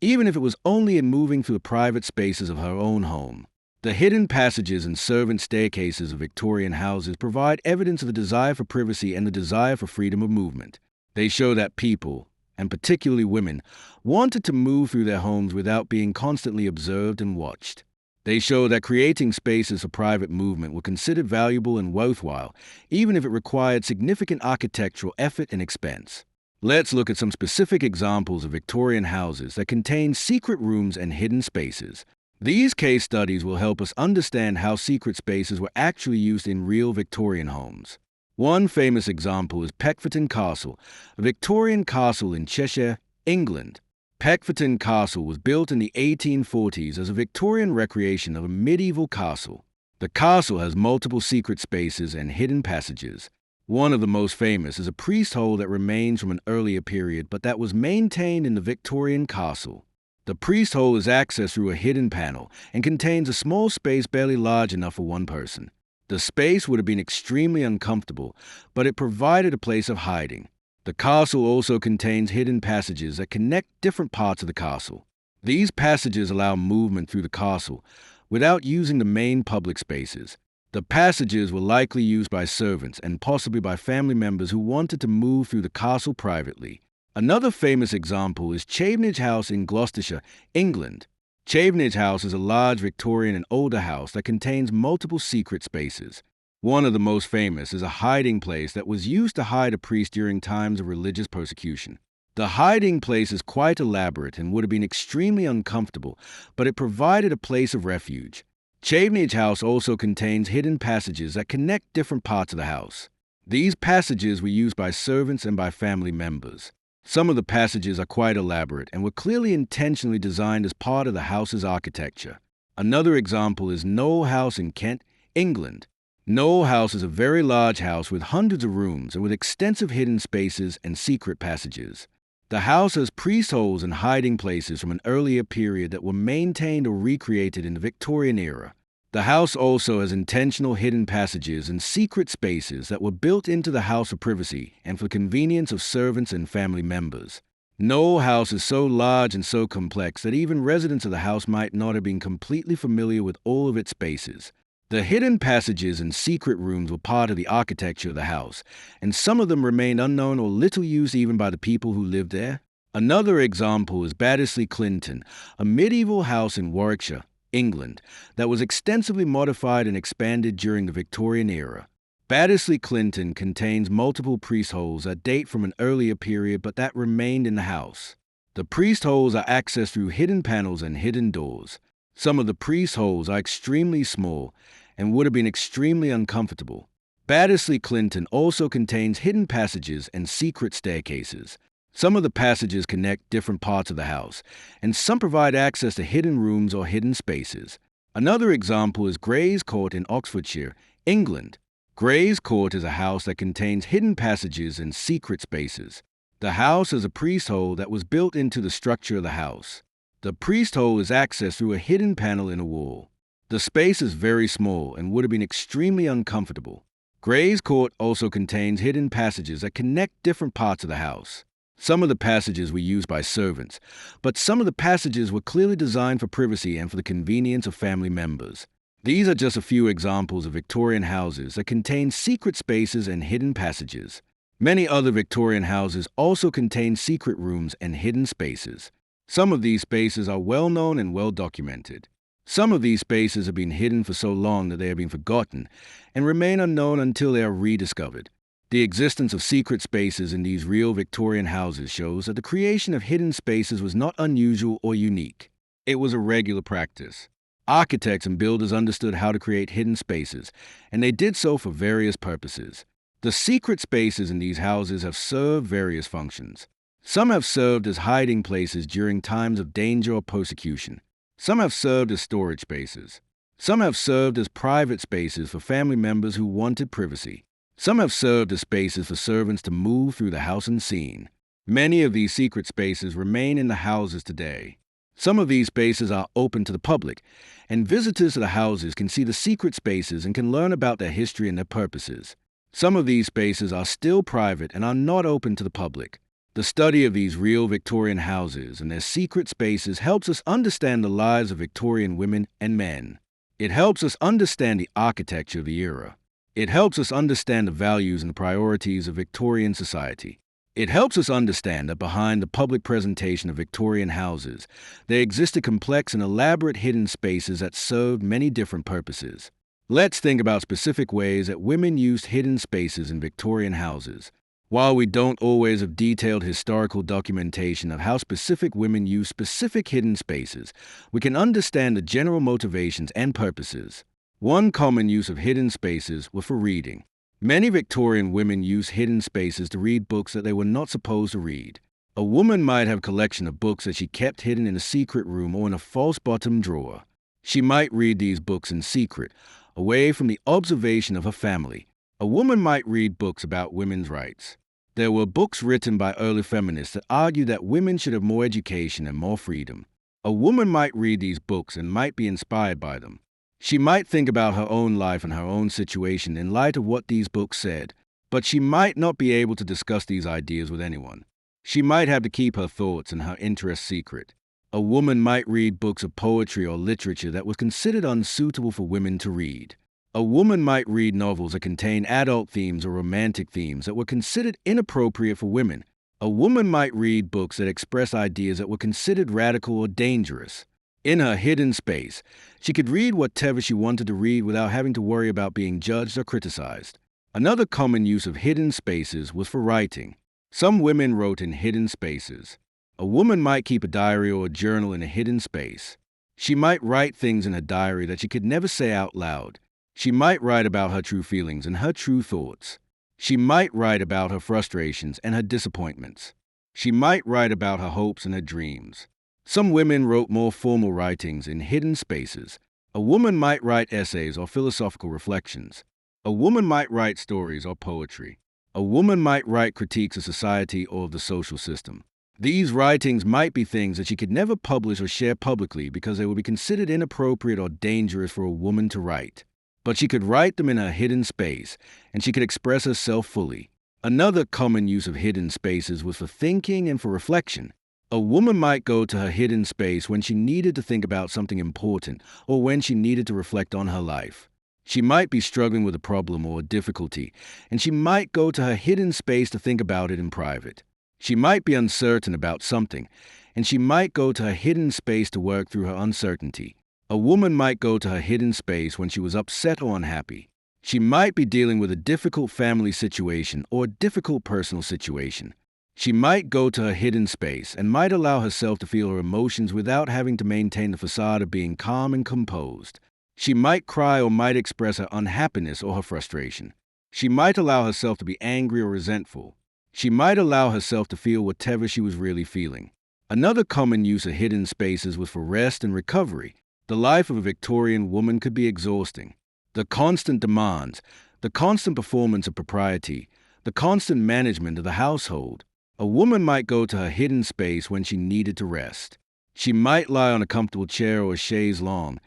even if it was only in moving through the private spaces of her own home. The hidden passages and servant staircases of Victorian houses provide evidence of the desire for privacy and the desire for freedom of movement. They show that people, and particularly women, wanted to move through their homes without being constantly observed and watched. They show that creating spaces for private movement were considered valuable and worthwhile, even if it required significant architectural effort and expense. Let's look at some specific examples of Victorian houses that contain secret rooms and hidden spaces. These case studies will help us understand how secret spaces were actually used in real Victorian homes. One famous example is Peckforton Castle, a Victorian castle in Cheshire, England. Peckforton Castle was built in the 1840s as a Victorian recreation of a medieval castle. The castle has multiple secret spaces and hidden passages. One of the most famous is a priest hole that remains from an earlier period but that was maintained in the Victorian castle. The priest hole is accessed through a hidden panel and contains a small space barely large enough for one person. The space would have been extremely uncomfortable, but it provided a place of hiding. The castle also contains hidden passages that connect different parts of the castle. These passages allow movement through the castle without using the main public spaces. The passages were likely used by servants and possibly by family members who wanted to move through the castle privately. Another famous example is Chavenage House in Gloucestershire, England. Chavenage House is a large Victorian and older house that contains multiple secret spaces. One of the most famous is a hiding place that was used to hide a priest during times of religious persecution. The hiding place is quite elaborate and would have been extremely uncomfortable, but it provided a place of refuge. Chavenage House also contains hidden passages that connect different parts of the house. These passages were used by servants and by family members. Some of the passages are quite elaborate and were clearly intentionally designed as part of the house's architecture. Another example is Knowle House in Kent, England. Knowle House is a very large house with hundreds of rooms and with extensive hidden spaces and secret passages. The house has priest holes and hiding places from an earlier period that were maintained or recreated in the Victorian era. The house also has intentional hidden passages and secret spaces that were built into the house for privacy and for the convenience of servants and family members. Knowle House is so large and so complex that even residents of the house might not have been completely familiar with all of its spaces. The hidden passages and secret rooms were part of the architecture of the house, and some of them remain unknown or little used even by the people who lived there. Another example is Baddesley Clinton, a medieval house in Warwickshire, England, that was extensively modified and expanded during the Victorian era. Baddesley Clinton contains multiple priest holes that date from an earlier period but that remained in the house. The priest holes are accessed through hidden panels and hidden doors. Some of the priest holes are extremely small and would have been extremely uncomfortable. Baddesley Clinton also contains hidden passages and secret staircases. Some of the passages connect different parts of the house, and some provide access to hidden rooms or hidden spaces. Another example is Gray's Court in Oxfordshire, England. Gray's Court is a house that contains hidden passages and secret spaces. The house has a priest hole that was built into the structure of the house. The priest hole is accessed through a hidden panel in a wall. The space is very small and would have been extremely uncomfortable. Gray's Court also contains hidden passages that connect different parts of the house. Some of the passages were used by servants, but some of the passages were clearly designed for privacy and for the convenience of family members. These are just a few examples of Victorian houses that contain secret spaces and hidden passages. Many other Victorian houses also contain secret rooms and hidden spaces. Some of these spaces are well known and well documented. Some of these spaces have been hidden for so long that they have been forgotten and remain unknown until they are rediscovered. The existence of secret spaces in these real Victorian houses shows that the creation of hidden spaces was not unusual or unique. It was a regular practice. Architects and builders understood how to create hidden spaces, and they did so for various purposes. The secret spaces in these houses have served various functions. Some have served as hiding places during times of danger or persecution. Some have served as storage spaces. Some have served as private spaces for family members who wanted privacy. Some have served as spaces for servants to move through the house unseen. Many of these secret spaces remain in the houses today. Some of these spaces are open to the public, and visitors to the houses can see the secret spaces and can learn about their history and their purposes. Some of these spaces are still private and are not open to the public. The study of these real Victorian houses and their secret spaces helps us understand the lives of Victorian women and men. It helps us understand the architecture of the era. It helps us understand the values and priorities of Victorian society. It helps us understand that behind the public presentation of Victorian houses, there existed complex and elaborate hidden spaces that served many different purposes. Let's think about specific ways that women used hidden spaces in Victorian houses. While we don't always have detailed historical documentation of how specific women used specific hidden spaces, we can understand the general motivations and purposes. One common use of hidden spaces was for reading. Many Victorian women used hidden spaces to read books that they were not supposed to read. A woman might have a collection of books that she kept hidden in a secret room or in a false bottom drawer. She might read these books in secret, away from the observation of her family. A woman might read books about women's rights. There were books written by early feminists that argued that women should have more education and more freedom. A woman might read these books and might be inspired by them. She might think about her own life and her own situation in light of what these books said, but she might not be able to discuss these ideas with anyone. She might have to keep her thoughts and her interests secret. A woman might read books of poetry or literature that was considered unsuitable for women to read. A woman might read novels that contain adult themes or romantic themes that were considered inappropriate for women. A woman might read books that express ideas that were considered radical or dangerous. In her hidden space, she could read whatever she wanted to read without having to worry about being judged or criticized. Another common use of hidden spaces was for writing. Some women wrote in hidden spaces. A woman might keep a diary or a journal in a hidden space. She might write things in her diary that she could never say out loud. She might write about her true feelings and her true thoughts. She might write about her frustrations and her disappointments. She might write about her hopes and her dreams. Some women wrote more formal writings in hidden spaces. A woman might write essays or philosophical reflections. A woman might write stories or poetry. A woman might write critiques of society or of the social system. These writings might be things that she could never publish or share publicly because they would be considered inappropriate or dangerous for a woman to write. But she could write them in her hidden space, and she could express herself fully. Another common use of hidden spaces was for thinking and for reflection. A woman might go to her hidden space when she needed to think about something important or when she needed to reflect on her life. She might be struggling with a problem or a difficulty, and she might go to her hidden space to think about it in private. She might be uncertain about something, and she might go to her hidden space to work through her uncertainty. A woman might go to her hidden space when she was upset or unhappy. She might be dealing with a difficult family situation or a difficult personal situation. She might go to her hidden space and might allow herself to feel her emotions without having to maintain the facade of being calm and composed. She might cry or might express her unhappiness or her frustration. She might allow herself to be angry or resentful. She might allow herself to feel whatever she was really feeling. Another common use of hidden spaces was for rest and recovery. The life of a Victorian woman could be exhausting. The constant demands, the constant performance of propriety, the constant management of the household. A woman might go to her hidden space when she needed to rest. She might lie on a comfortable chair or a chaise longue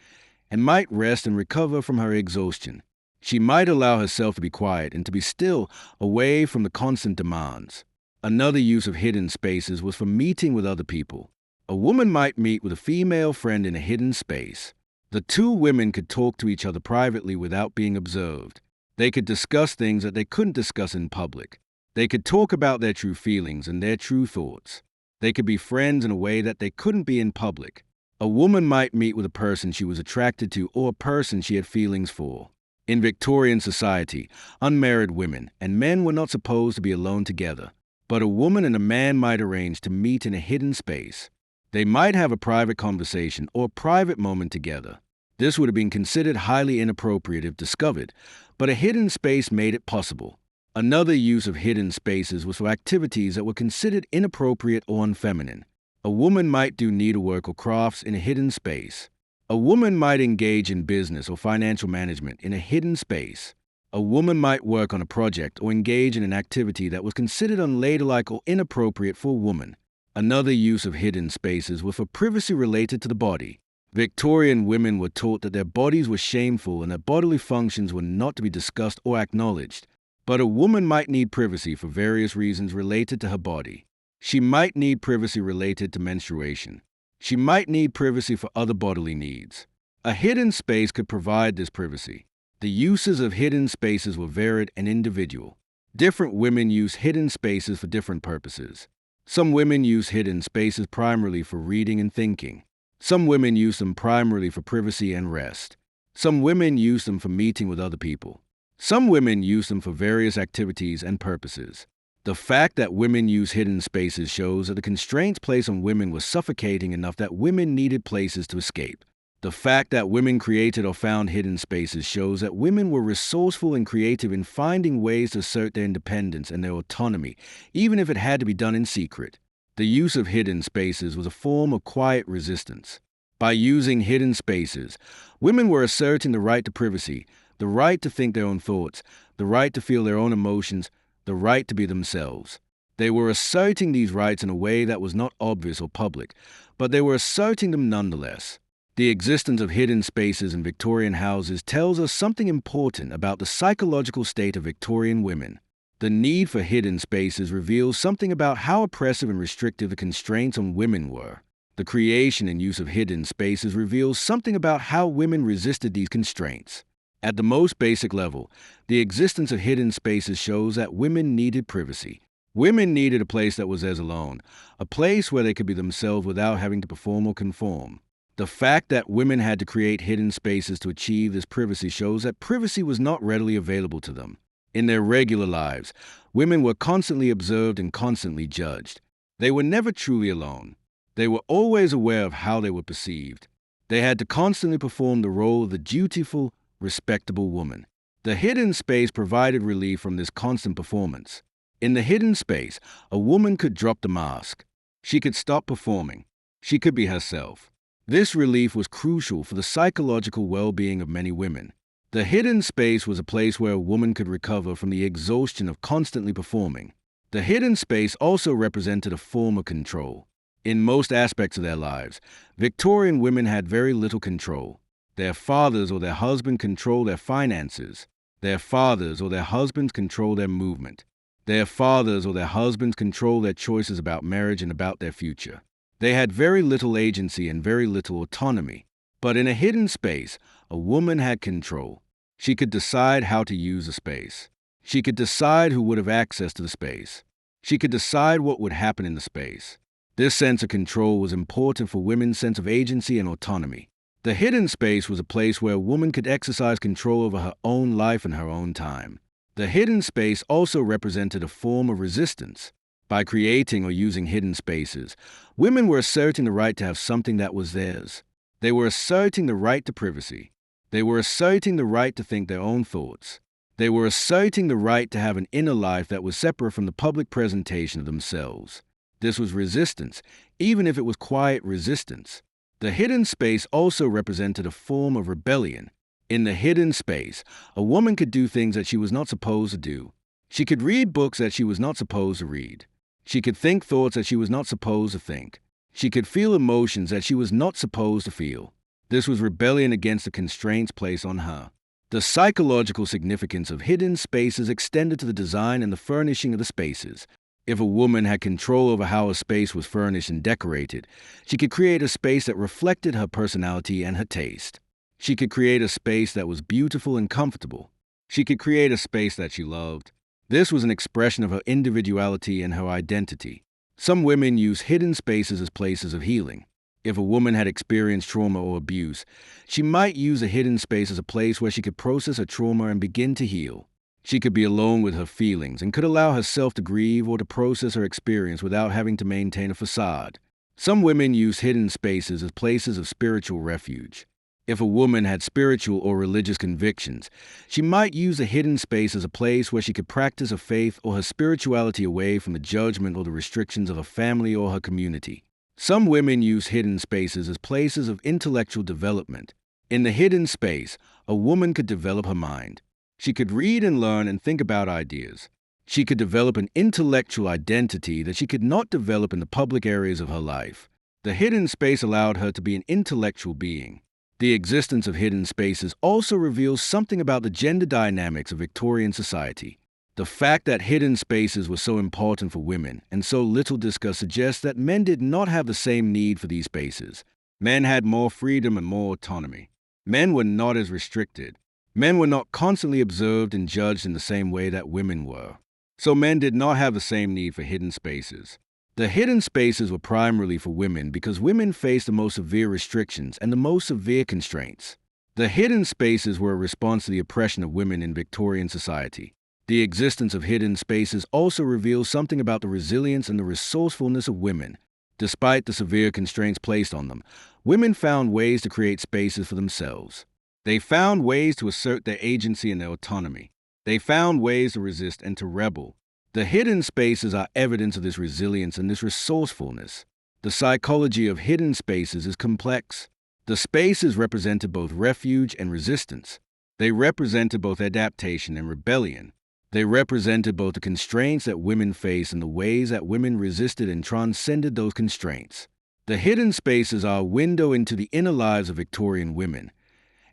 and might rest and recover from her exhaustion. She might allow herself to be quiet and to be still, away from the constant demands. Another use of hidden spaces was for meeting with other people. A woman might meet with a female friend in a hidden space. The two women could talk to each other privately without being observed. They could discuss things that they couldn't discuss in public. They could talk about their true feelings and their true thoughts. They could be friends in a way that they couldn't be in public. A woman might meet with a person she was attracted to or a person she had feelings for. In Victorian society, unmarried women and men were not supposed to be alone together, but a woman and a man might arrange to meet in a hidden space. They might have a private conversation or a private moment together. This would have been considered highly inappropriate if discovered, but a hidden space made it possible. Another use of hidden spaces was for activities that were considered inappropriate or unfeminine. A woman might do needlework or crafts in a hidden space. A woman might engage in business or financial management in a hidden space. A woman might work on a project or engage in an activity that was considered unladylike or inappropriate for a woman. Another use of hidden spaces was for privacy related to the body. Victorian women were taught that their bodies were shameful and that bodily functions were not to be discussed or acknowledged. But a woman might need privacy for various reasons related to her body. She might need privacy related to menstruation. She might need privacy for other bodily needs. A hidden space could provide this privacy. The uses of hidden spaces were varied and individual. Different women use hidden spaces for different purposes. Some women use hidden spaces primarily for reading and thinking. Some women use them primarily for privacy and rest. Some women use them for meeting with other people. Some women use them for various activities and purposes. The fact that women use hidden spaces shows that the constraints placed on women were suffocating enough that women needed places to escape. The fact that women created or found hidden spaces shows that women were resourceful and creative in finding ways to assert their independence and their autonomy, even if it had to be done in secret. The use of hidden spaces was a form of quiet resistance. By using hidden spaces, women were asserting the right to privacy, the right to think their own thoughts, the right to feel their own emotions, the right to be themselves. They were asserting these rights in a way that was not obvious or public, but they were asserting them nonetheless. The existence of hidden spaces in Victorian houses tells us something important about the psychological state of Victorian women. The need for hidden spaces reveals something about how oppressive and restrictive the constraints on women were. The creation and use of hidden spaces reveals something about how women resisted these constraints. At the most basic level, the existence of hidden spaces shows that women needed privacy. Women needed a place that was theirs alone, a place where they could be themselves without having to perform or conform. The fact that women had to create hidden spaces to achieve this privacy shows that privacy was not readily available to them. In their regular lives, women were constantly observed and constantly judged. They were never truly alone. They were always aware of how they were perceived. They had to constantly perform the role of the dutiful, respectable woman. The hidden space provided relief from this constant performance. In the hidden space, a woman could drop the mask. She could stop performing. She could be herself. This relief was crucial for the psychological well-being of many women. The hidden space was a place where a woman could recover from the exhaustion of constantly performing. The hidden space also represented a form of control. In most aspects of their lives, Victorian women had very little control. Their fathers or their husband controlled their finances. Their fathers or their husbands controlled their movement. Their fathers or their husbands controlled their choices about marriage and about their future. They had very little agency and very little autonomy. But in a hidden space, a woman had control. She could decide how to use the space. She could decide who would have access to the space. She could decide what would happen in the space. This sense of control was important for women's sense of agency and autonomy. The hidden space was a place where a woman could exercise control over her own life and her own time. The hidden space also represented a form of resistance. By creating or using hidden spaces, women were asserting the right to have something that was theirs. They were asserting the right to privacy. They were asserting the right to think their own thoughts. They were asserting the right to have an inner life that was separate from the public presentation of themselves. This was resistance, even if it was quiet resistance. The hidden space also represented a form of rebellion. In the hidden space, a woman could do things that she was not supposed to do. She could read books that she was not supposed to read. She could think thoughts that she was not supposed to think. She could feel emotions that she was not supposed to feel. This was rebellion against the constraints placed on her. The psychological significance of hidden spaces extended to the design and the furnishing of the spaces. If a woman had control over how a space was furnished and decorated, she could create a space that reflected her personality and her taste. She could create a space that was beautiful and comfortable. She could create a space that she loved. This was an expression of her individuality and her identity. Some women use hidden spaces as places of healing. If a woman had experienced trauma or abuse, she might use a hidden space as a place where she could process her trauma and begin to heal. She could be alone with her feelings and could allow herself to grieve or to process her experience without having to maintain a facade. Some women use hidden spaces as places of spiritual refuge. If a woman had spiritual or religious convictions, she might use a hidden space as a place where she could practice her faith or her spirituality away from the judgment or the restrictions of her family or her community. Some women use hidden spaces as places of intellectual development. In the hidden space, a woman could develop her mind. She could read and learn and think about ideas. She could develop an intellectual identity that she could not develop in the public areas of her life. The hidden space allowed her to be an intellectual being. The existence of hidden spaces also reveals something about the gender dynamics of Victorian society. The fact that hidden spaces were so important for women and so little discussed suggests that men did not have the same need for these spaces. Men had more freedom and more autonomy. Men were not as restricted. Men were not constantly observed and judged in the same way that women were. So men did not have the same need for hidden spaces. The hidden spaces were primarily for women because women faced the most severe restrictions and the most severe constraints. The hidden spaces were a response to the oppression of women in Victorian society. The existence of hidden spaces also reveals something about the resilience and the resourcefulness of women. Despite the severe constraints placed on them, women found ways to create spaces for themselves. They found ways to assert their agency and their autonomy. They found ways to resist and to rebel. The hidden spaces are evidence of this resilience and this resourcefulness. The psychology of hidden spaces is complex. The spaces represented both refuge and resistance. They represented both adaptation and rebellion. They represented both the constraints that women faced and the ways that women resisted and transcended those constraints. The hidden spaces are a window into the inner lives of Victorian women,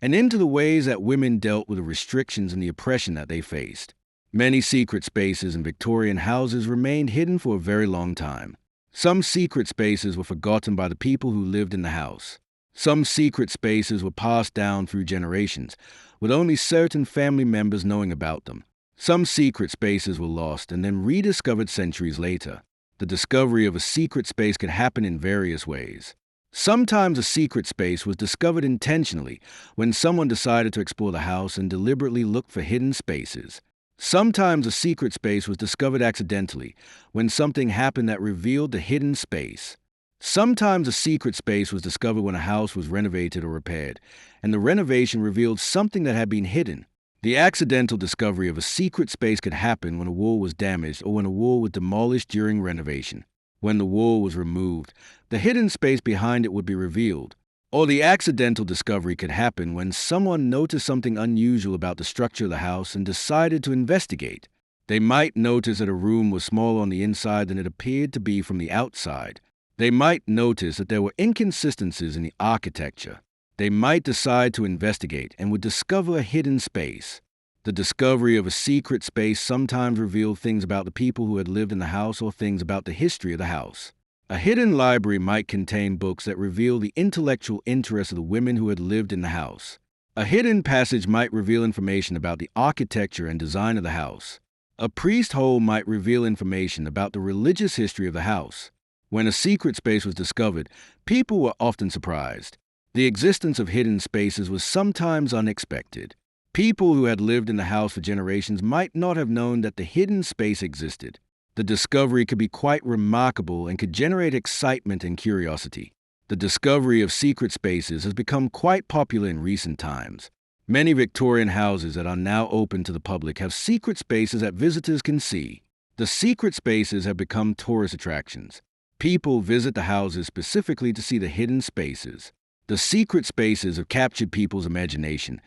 and into the ways that women dealt with the restrictions and the oppression that they faced. Many secret spaces in Victorian houses remained hidden for a very long time. Some secret spaces were forgotten by the people who lived in the house. Some secret spaces were passed down through generations, with only certain family members knowing about them. Some secret spaces were lost and then rediscovered centuries later. The discovery of a secret space could happen in various ways. Sometimes a secret space was discovered intentionally when someone decided to explore the house and deliberately look for hidden spaces. Sometimes a secret space was discovered accidentally when something happened that revealed the hidden space. Sometimes a secret space was discovered when a house was renovated or repaired, and the renovation revealed something that had been hidden. The accidental discovery of a secret space could happen when a wall was damaged or when a wall was demolished during renovation. When the wall was removed, the hidden space behind it would be revealed. Or the accidental discovery could happen when someone noticed something unusual about the structure of the house and decided to investigate. They might notice that a room was smaller on the inside than it appeared to be from the outside. They might notice that there were inconsistencies in the architecture. They might decide to investigate and would discover a hidden space. The discovery of a secret space sometimes revealed things about the people who had lived in the house or things about the history of the house. A hidden library might contain books that reveal the intellectual interests of the women who had lived in the house. A hidden passage might reveal information about the architecture and design of the house. A priest hole might reveal information about the religious history of the house. When a secret space was discovered, people were often surprised. The existence of hidden spaces was sometimes unexpected. People who had lived in the house for generations might not have known that the hidden space existed. The discovery could be quite remarkable and could generate excitement and curiosity. The discovery of secret spaces has become quite popular in recent times. Many Victorian houses that are now open to the public have secret spaces that visitors can see. The secret spaces have become tourist attractions. People visit the houses specifically to see the hidden spaces. The secret spaces have captured people's imagination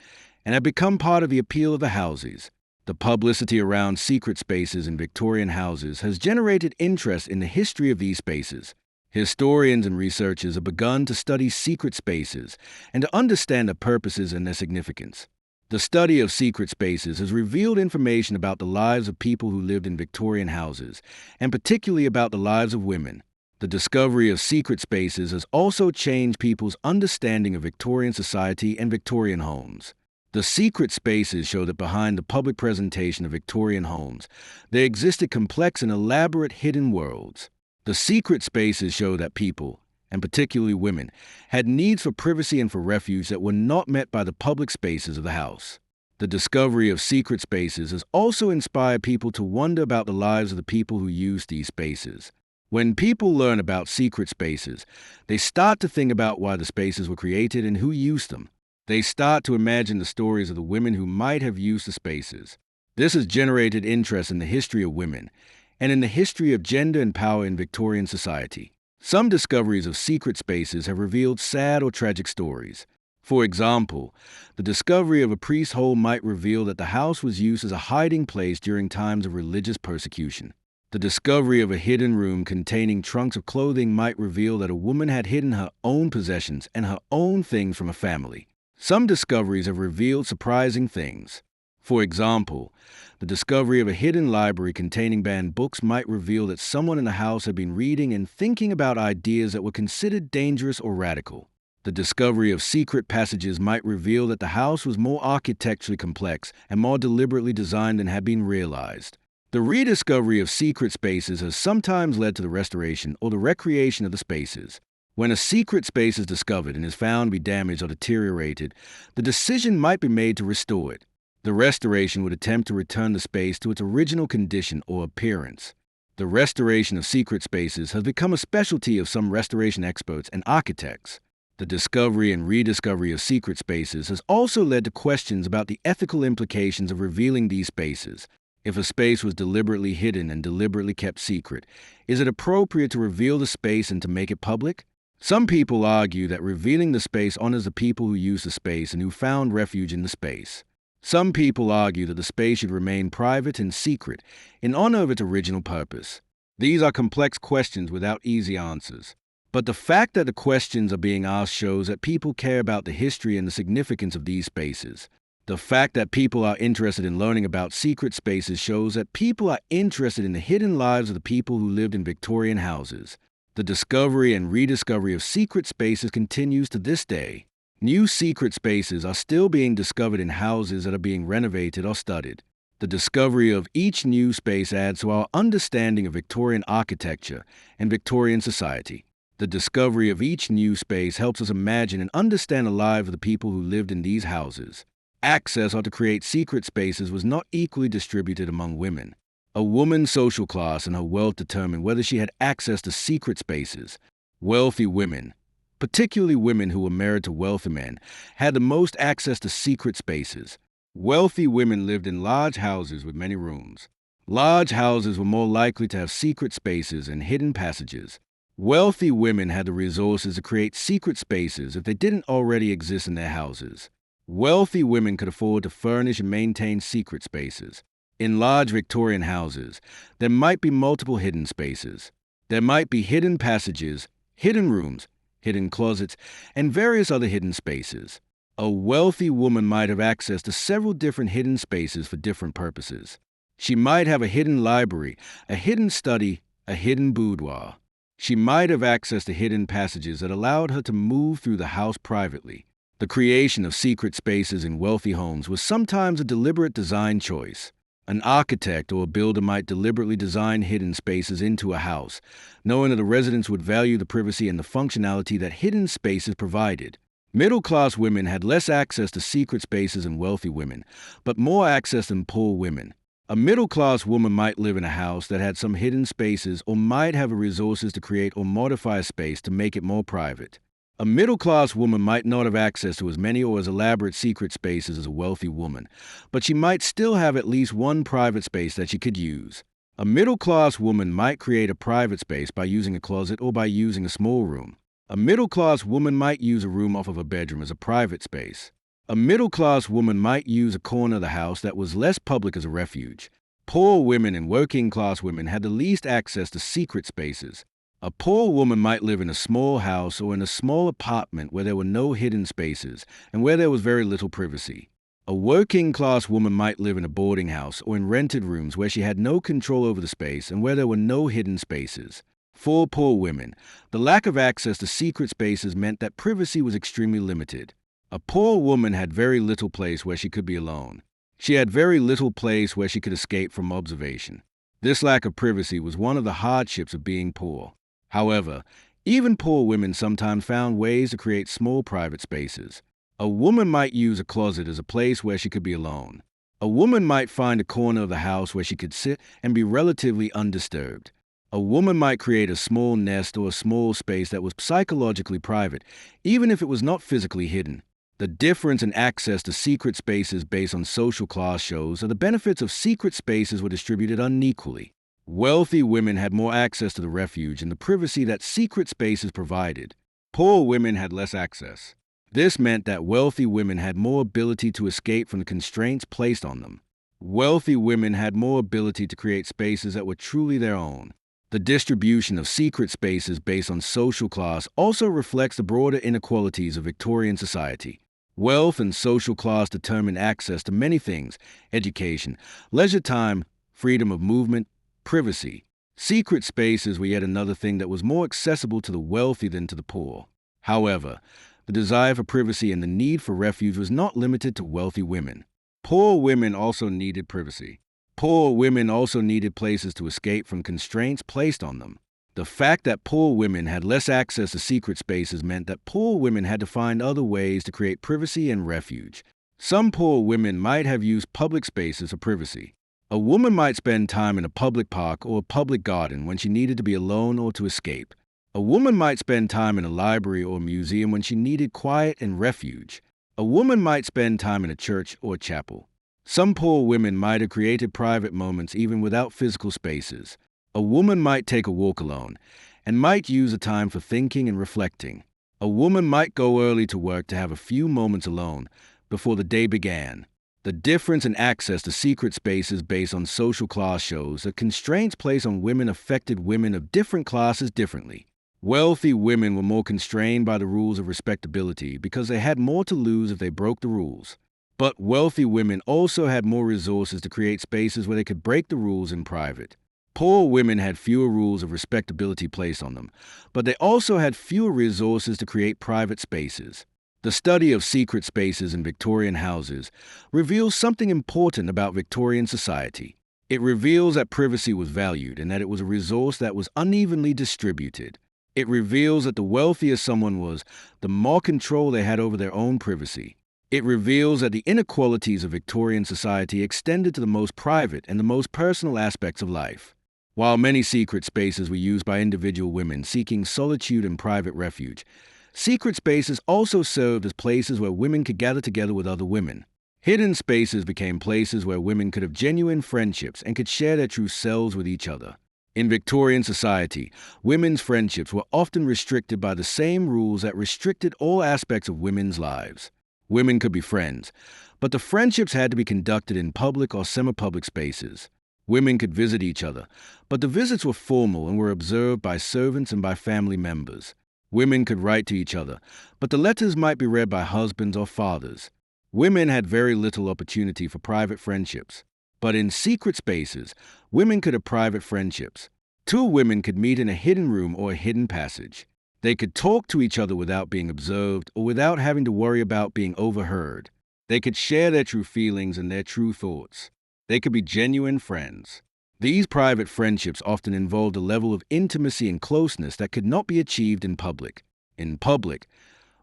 and have become part of the appeal of the houses. The publicity around secret spaces in Victorian houses has generated interest in the history of these spaces. Historians and researchers have begun to study secret spaces and to understand their purposes and their significance. The study of secret spaces has revealed information about the lives of people who lived in Victorian houses, and particularly about the lives of women. The discovery of secret spaces has also changed people's understanding of Victorian society and Victorian homes. The secret spaces show that behind the public presentation of Victorian homes, there existed complex and elaborate hidden worlds. The secret spaces show that people, and particularly women, had needs for privacy and for refuge that were not met by the public spaces of the house. The discovery of secret spaces has also inspired people to wonder about the lives of the people who use these spaces. When people learn about secret spaces, they start to think about why the spaces were created and who used them. They start to imagine the stories of the women who might have used the spaces. This has generated interest in the history of women and in the history of gender and power in Victorian society. Some discoveries of secret spaces have revealed sad or tragic stories. For example, the discovery of a priest's hole might reveal that the house was used as a hiding place during times of religious persecution. The discovery of a hidden room containing trunks of clothing might reveal that a woman had hidden her own possessions and her own things from a family. Some discoveries have revealed surprising things. For example, the discovery of a hidden library containing banned books might reveal that someone in the house had been reading and thinking about ideas that were considered dangerous or radical. The discovery of secret passages might reveal that the house was more architecturally complex and more deliberately designed than had been realized. The rediscovery of secret spaces has sometimes led to the restoration or the recreation of the spaces. When a secret space is discovered and is found to be damaged or deteriorated, the decision might be made to restore it. The restoration would attempt to return the space to its original condition or appearance. The restoration of secret spaces has become a specialty of some restoration experts and architects. The discovery and rediscovery of secret spaces has also led to questions about the ethical implications of revealing these spaces. If a space was deliberately hidden and deliberately kept secret, is it appropriate to reveal the space and to make it public? Some people argue that revealing the space honors the people who used the space and who found refuge in the space. Some people argue that the space should remain private and secret in honor of its original purpose. These are complex questions without easy answers. But the fact that the questions are being asked shows that people care about the history and the significance of these spaces. The fact that people are interested in learning about secret spaces shows that people are interested in the hidden lives of the people who lived in Victorian houses. The discovery and rediscovery of secret spaces continues to this day. New secret spaces are still being discovered in houses that are being renovated or studied. The discovery of each new space adds to our understanding of Victorian architecture and Victorian society. The discovery of each new space helps us imagine and understand the lives of the people who lived in these houses. Access or to create secret spaces was not equally distributed among women. A woman's social class and her wealth determined whether she had access to secret spaces. Wealthy women, particularly women who were married to wealthy men, had the most access to secret spaces. Wealthy women lived in large houses with many rooms. Large houses were more likely to have secret spaces and hidden passages. Wealthy women had the resources to create secret spaces if they didn't already exist in their houses. Wealthy women could afford to furnish and maintain secret spaces. In large Victorian houses, there might be multiple hidden spaces. There might be hidden passages, hidden rooms, hidden closets, and various other hidden spaces. A wealthy woman might have access to several different hidden spaces for different purposes. She might have a hidden library, a hidden study, a hidden boudoir. She might have access to hidden passages that allowed her to move through the house privately. The creation of secret spaces in wealthy homes was sometimes a deliberate design choice. An architect or a builder might deliberately design hidden spaces into a house, knowing that the residents would value the privacy and the functionality that hidden spaces provided. Middle-class women had less access to secret spaces than wealthy women, but more access than poor women. A middle-class woman might live in a house that had some hidden spaces or might have the resources to create or modify a space to make it more private. A middle-class woman might not have access to as many or as elaborate secret spaces as a wealthy woman, but she might still have at least one private space that she could use. A middle-class woman might create a private space by using a closet or by using a small room. A middle-class woman might use a room off of a bedroom as a private space. A middle-class woman might use a corner of the house that was less public as a refuge. Poor women and working-class women had the least access to secret spaces. A poor woman might live in a small house or in a small apartment where there were no hidden spaces and where there was very little privacy. A working-class woman might live in a boarding house or in rented rooms where she had no control over the space and where there were no hidden spaces. For poor women, the lack of access to secret spaces meant that privacy was extremely limited. A poor woman had very little place where she could be alone. She had very little place where she could escape from observation. This lack of privacy was one of the hardships of being poor. However, even poor women sometimes found ways to create small private spaces. A woman might use a closet as a place where she could be alone. A woman might find a corner of the house where she could sit and be relatively undisturbed. A woman might create a small nest or a small space that was psychologically private, even if it was not physically hidden. The difference in access to secret spaces based on social class shows that the benefits of secret spaces were distributed unequally. Wealthy women had more access to the refuge and the privacy that secret spaces provided. Poor women had less access. This meant that wealthy women had more ability to escape from the constraints placed on them. Wealthy women had more ability to create spaces that were truly their own. The distribution of secret spaces based on social class also reflects the broader inequalities of Victorian society. Wealth and social class determined access to many things: education, leisure time, freedom of movement, privacy. Secret spaces were yet another thing that was more accessible to the wealthy than to the poor. However, the desire for privacy and the need for refuge was not limited to wealthy women. Poor women also needed privacy. Poor women also needed places to escape from constraints placed on them. The fact that poor women had less access to secret spaces meant that poor women had to find other ways to create privacy and refuge. Some poor women might have used public spaces for privacy. A woman might spend time in a public park or a public garden when she needed to be alone or to escape. A woman might spend time in a library or museum when she needed quiet and refuge. A woman might spend time in a church or chapel. Some poor women might have created private moments even without physical spaces. A woman might take a walk alone and might use a time for thinking and reflecting. A woman might go early to work to have a few moments alone before the day began. The difference in access to secret spaces based on social class shows that constraints placed on women affected women of different classes differently. Wealthy women were more constrained by the rules of respectability because they had more to lose if they broke the rules. But wealthy women also had more resources to create spaces where they could break the rules in private. Poor women had fewer rules of respectability placed on them, but they also had fewer resources to create private spaces. The study of secret spaces in Victorian houses reveals something important about Victorian society. It reveals that privacy was valued and that it was a resource that was unevenly distributed. It reveals that the wealthier someone was, the more control they had over their own privacy. It reveals that the inequalities of Victorian society extended to the most private and the most personal aspects of life. While many secret spaces were used by individual women seeking solitude and private refuge, secret spaces also served as places where women could gather together with other women. Hidden spaces became places where women could have genuine friendships and could share their true selves with each other. In Victorian society, women's friendships were often restricted by the same rules that restricted all aspects of women's lives. Women could be friends, but the friendships had to be conducted in public or semi-public spaces. Women could visit each other, but the visits were formal and were observed by servants and by family members. Women could write to each other, but the letters might be read by husbands or fathers. Women had very little opportunity for private friendships. But in secret spaces, women could have private friendships. Two women could meet in a hidden room or a hidden passage. They could talk to each other without being observed or without having to worry about being overheard. They could share their true feelings and their true thoughts. They could be genuine friends. These private friendships often involved a level of intimacy and closeness that could not be achieved in public. In public,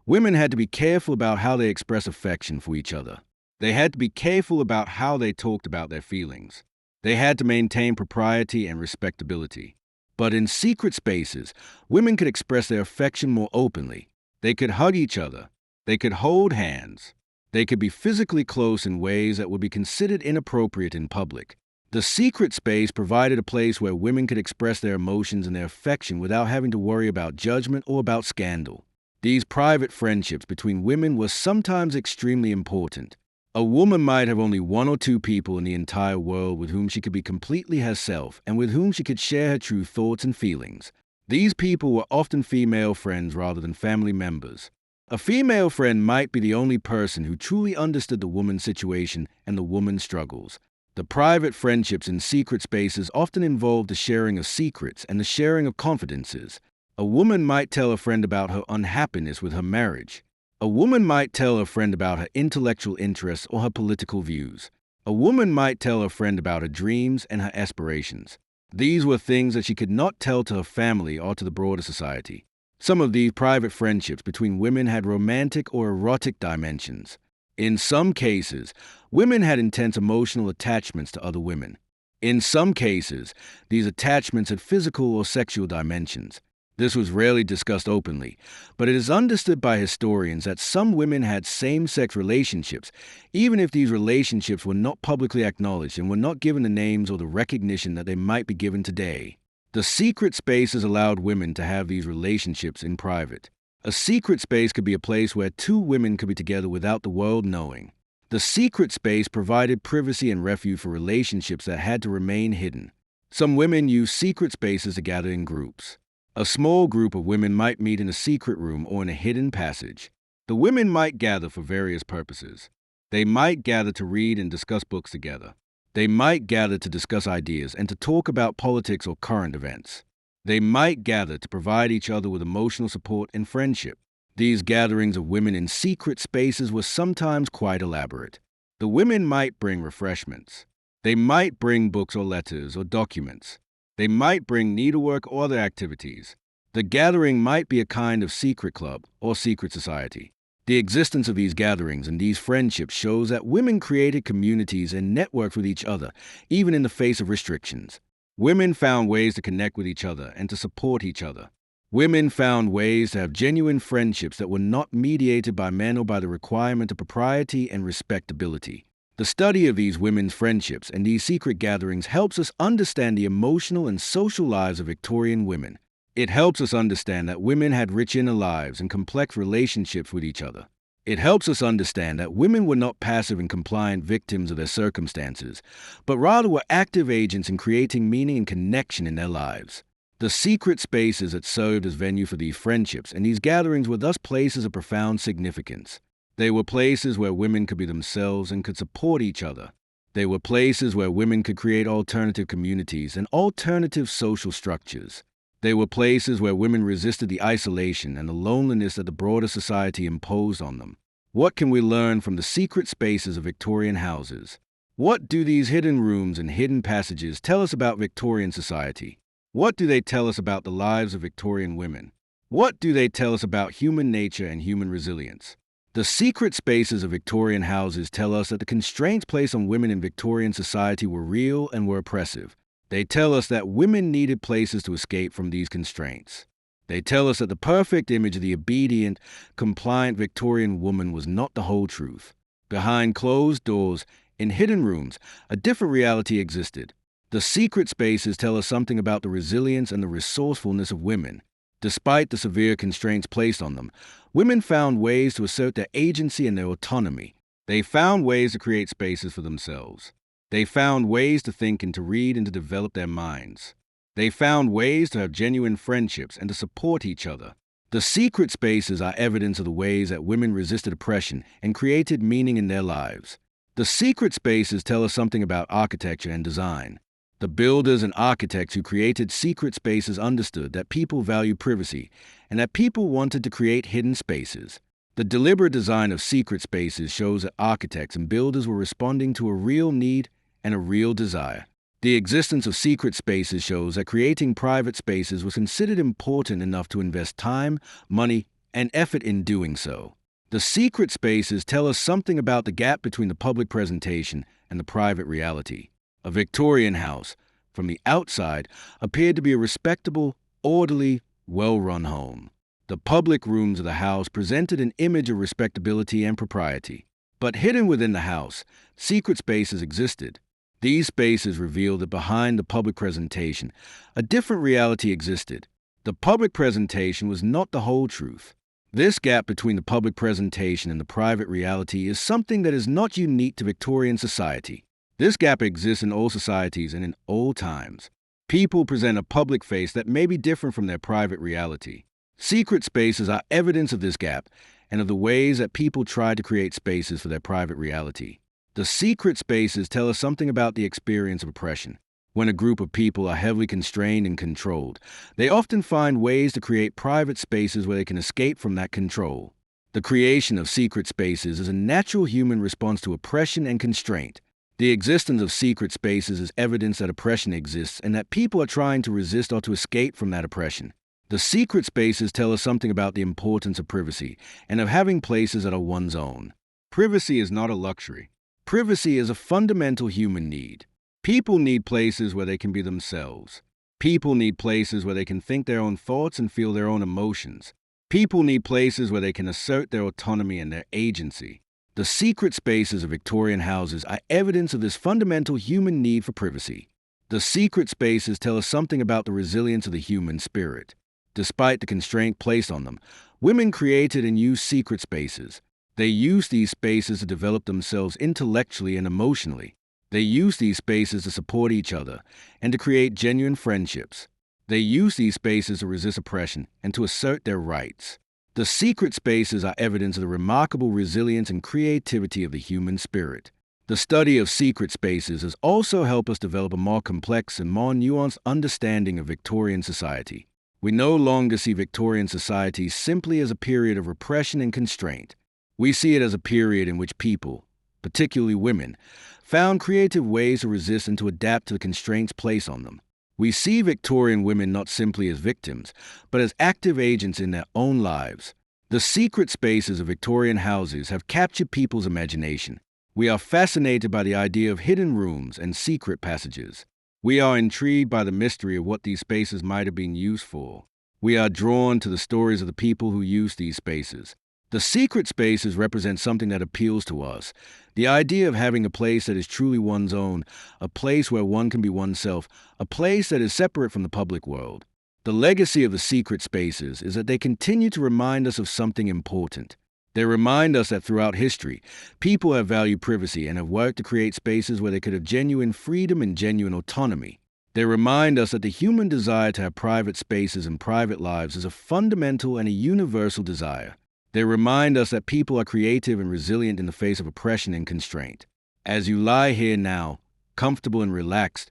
women had to be careful about how they express affection for each other. They had to be careful about how they talked about their feelings. They had to maintain propriety and respectability. But in secret spaces, women could express their affection more openly. They could hug each other. They could hold hands. They could be physically close in ways that would be considered inappropriate in public. The secret space provided a place where women could express their emotions and their affection without having to worry about judgment or about scandal. These private friendships between women were sometimes extremely important. A woman might have only one or two people in the entire world with whom she could be completely herself and with whom she could share her true thoughts and feelings. These people were often female friends rather than family members. A female friend might be the only person who truly understood the woman's situation and the woman's struggles. The private friendships in secret spaces often involved the sharing of secrets and the sharing of confidences. A woman might tell a friend about her unhappiness with her marriage. A woman might tell a friend about her intellectual interests or her political views. A woman might tell a friend about her dreams and her aspirations. These were things that she could not tell to her family or to the broader society. Some of these private friendships between women had romantic or erotic dimensions. In some cases, women had intense emotional attachments to other women. In some cases, these attachments had physical or sexual dimensions. This was rarely discussed openly, but it is understood by historians that some women had same-sex relationships, even if these relationships were not publicly acknowledged and were not given the names or the recognition that they might be given today. The secret spaces allowed women to have these relationships in private. A secret space could be a place where two women could be together without the world knowing. The secret space provided privacy and refuge for relationships that had to remain hidden. Some women use secret spaces to gather in groups. A small group of women might meet in a secret room or in a hidden passage. The women might gather for various purposes. They might gather to read and discuss books together. They might gather to discuss ideas and to talk about politics or current events. They might gather to provide each other with emotional support and friendship. These gatherings of women in secret spaces were sometimes quite elaborate. The women might bring refreshments. They might bring books or letters or documents. They might bring needlework or other activities. The gathering might be a kind of secret club or secret society. The existence of these gatherings and these friendships shows that women created communities and networked with each other, even in the face of restrictions. Women found ways to connect with each other and to support each other. Women found ways to have genuine friendships that were not mediated by men or by the requirement of propriety and respectability. The study of these women's friendships and these secret gatherings helps us understand the emotional and social lives of Victorian women. It helps us understand that women had rich inner lives and complex relationships with each other. It helps us understand that women were not passive and compliant victims of their circumstances, but rather were active agents in creating meaning and connection in their lives. The secret spaces that served as venue for these friendships and these gatherings were thus places of profound significance. They were places where women could be themselves and could support each other. They were places where women could create alternative communities and alternative social structures. They were places where women resisted the isolation and the loneliness that the broader society imposed on them. What can we learn from the secret spaces of Victorian houses? What do these hidden rooms and hidden passages tell us about Victorian society? What do they tell us about the lives of Victorian women? What do they tell us about human nature and human resilience? The secret spaces of Victorian houses tell us that the constraints placed on women in Victorian society were real and were oppressive. They tell us that women needed places to escape from these constraints. They tell us that the perfect image of the obedient, compliant Victorian woman was not the whole truth. Behind closed doors, in hidden rooms, a different reality existed. The secret spaces tell us something about the resilience and the resourcefulness of women. Despite the severe constraints placed on them, women found ways to assert their agency and their autonomy. They found ways to create spaces for themselves. They found ways to think and to read and to develop their minds. They found ways to have genuine friendships and to support each other. The secret spaces are evidence of the ways that women resisted oppression and created meaning in their lives. The secret spaces tell us something about architecture and design. The builders and architects who created secret spaces understood that people value privacy and that people wanted to create hidden spaces. The deliberate design of secret spaces shows that architects and builders were responding to a real need and a real desire. The existence of secret spaces shows that creating private spaces was considered important enough to invest time, money, and effort in doing so. The secret spaces tell us something about the gap between the public presentation and the private reality. A Victorian house, from the outside, appeared to be a respectable, orderly, well-run home. The public rooms of the house presented an image of respectability and propriety. But hidden within the house, secret spaces existed. These spaces revealed that behind the public presentation, a different reality existed. The public presentation was not the whole truth. This gap between the public presentation and the private reality is something that is not unique to Victorian society. This gap exists in all societies and in all times. People present a public face that may be different from their private reality. Secret spaces are evidence of this gap and of the ways that people try to create spaces for their private reality. The secret spaces tell us something about the experience of oppression. When a group of people are heavily constrained and controlled, they often find ways to create private spaces where they can escape from that control. The creation of secret spaces is a natural human response to oppression and constraint. The existence of secret spaces is evidence that oppression exists and that people are trying to resist or to escape from that oppression. The secret spaces tell us something about the importance of privacy and of having places that are one's own. Privacy is not a luxury. Privacy is a fundamental human need. People need places where they can be themselves. People need places where they can think their own thoughts and feel their own emotions. People need places where they can assert their autonomy and their agency. The secret spaces of Victorian houses are evidence of this fundamental human need for privacy. The secret spaces tell us something about the resilience of the human spirit. Despite the constraint placed on them, Women created and used secret spaces. They used these spaces to develop themselves intellectually and emotionally. They used these spaces to support each other and to create genuine friendships. They used these spaces to resist oppression and to assert their rights. The secret spaces are evidence of the remarkable resilience and creativity of the human spirit. The study of secret spaces has also helped us develop a more complex and more nuanced understanding of Victorian society. We no longer see Victorian society simply as a period of repression and constraint. We see it as a period in which people, particularly women, found creative ways to resist and to adapt to the constraints placed on them. We see Victorian women not simply as victims, but as active agents in their own lives. The secret spaces of Victorian houses have captured people's imagination. We are fascinated by the idea of hidden rooms and secret passages. We are intrigued by the mystery of what these spaces might have been used for. We are drawn to the stories of the people who used these spaces. The secret spaces represent something that appeals to us. The idea of having a place that is truly one's own, a place where one can be oneself, a place that is separate from the public world. The legacy of the secret spaces is that they continue to remind us of something important. They remind us that throughout history, people have valued privacy and have worked to create spaces where they could have genuine freedom and genuine autonomy. They remind us that the human desire to have private spaces and private lives is a fundamental and a universal desire. They remind us that people are creative and resilient in the face of oppression and constraint. As you lie here now, comfortable and relaxed,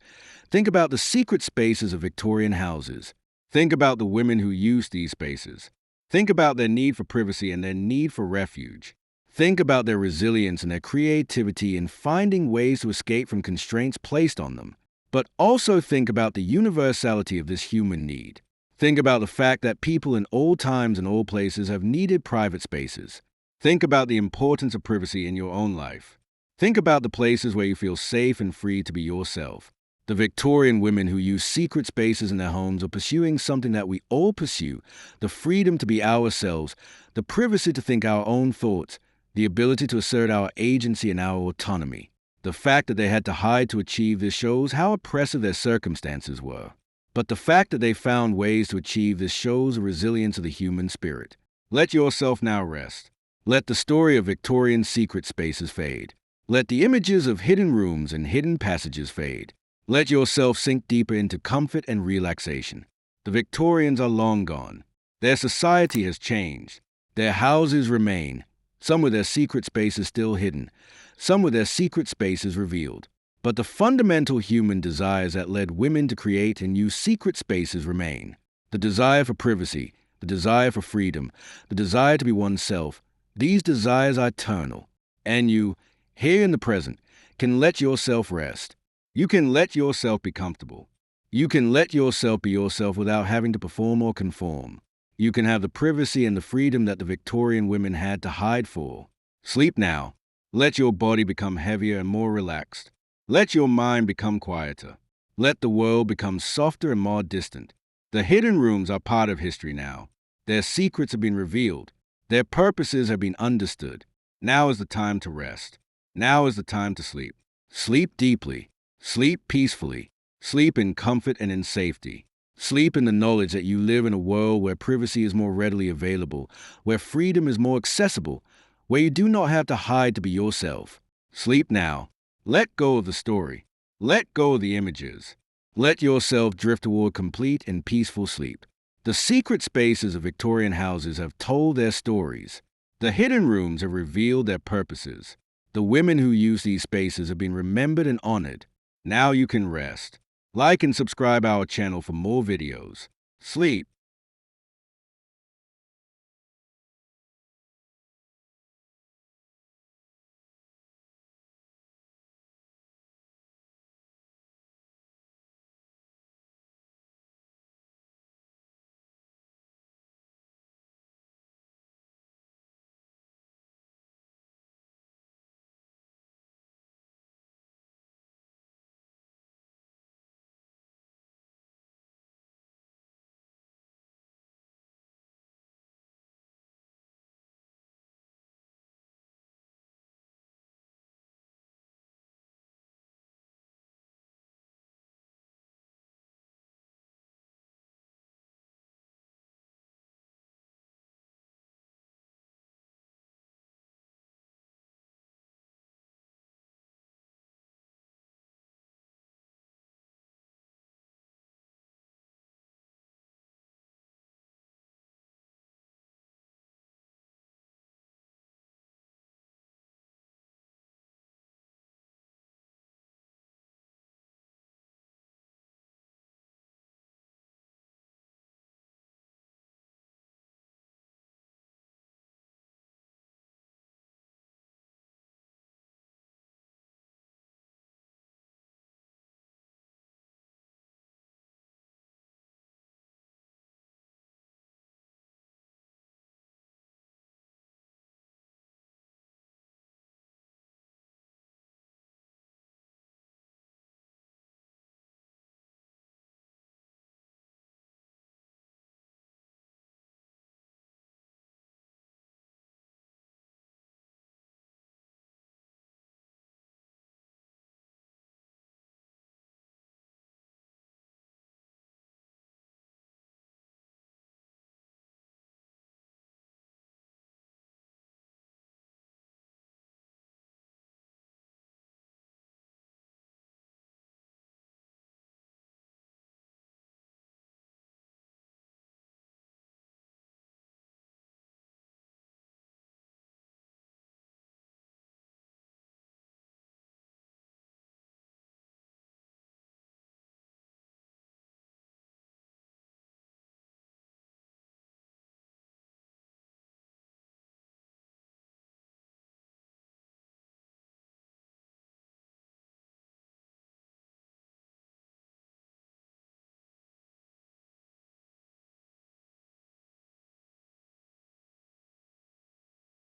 think about the secret spaces of Victorian houses. Think about the women who used these spaces. Think about their need for privacy and their need for refuge. Think about their resilience and their creativity in finding ways to escape from constraints placed on them. But also think about the universality of this human need. Think about the fact that people in all times and all places have needed private spaces. Think about the importance of privacy in your own life. Think about the places where you feel safe and free to be yourself. The Victorian women who use secret spaces in their homes are pursuing something that we all pursue: the freedom to be ourselves, the privacy to think our own thoughts, the ability to assert our agency and our autonomy. The fact that they had to hide to achieve this shows how oppressive their circumstances were. But the fact that they found ways to achieve this shows the resilience of the human spirit. Let yourself now rest. Let the story of Victorian secret spaces fade. Let the images of hidden rooms and hidden passages fade. Let yourself sink deeper into comfort and relaxation. The Victorians are long gone. Their society has changed. Their houses remain, some with their secret spaces still hidden, some with their secret spaces revealed. But the fundamental human desires that led women to create and use secret spaces remain. The desire for privacy, the desire for freedom, the desire to be oneself. These desires are eternal. And you, here in the present, can let yourself rest. You can let yourself be comfortable. You can let yourself be yourself without having to perform or conform. You can have the privacy and the freedom that the Victorian women had to hide for. Sleep now. Let your body become heavier and more relaxed. Let your mind become quieter. Let the world become softer and more distant. The hidden rooms are part of history now. Their secrets have been revealed. Their purposes have been understood. Now is the time to rest. Now is the time to sleep. Sleep deeply. Sleep peacefully. Sleep in comfort and in safety. Sleep in the knowledge that you live in a world where privacy is more readily available, where freedom is more accessible, where you do not have to hide to be yourself. Sleep now. Let go of the story. Let go of the images. Let yourself drift toward complete and peaceful sleep. The secret spaces of Victorian houses have told their stories. The hidden rooms have revealed their purposes. The women who use these spaces have been remembered and honored. Now you can rest. Like and subscribe our channel for more videos. Sleep.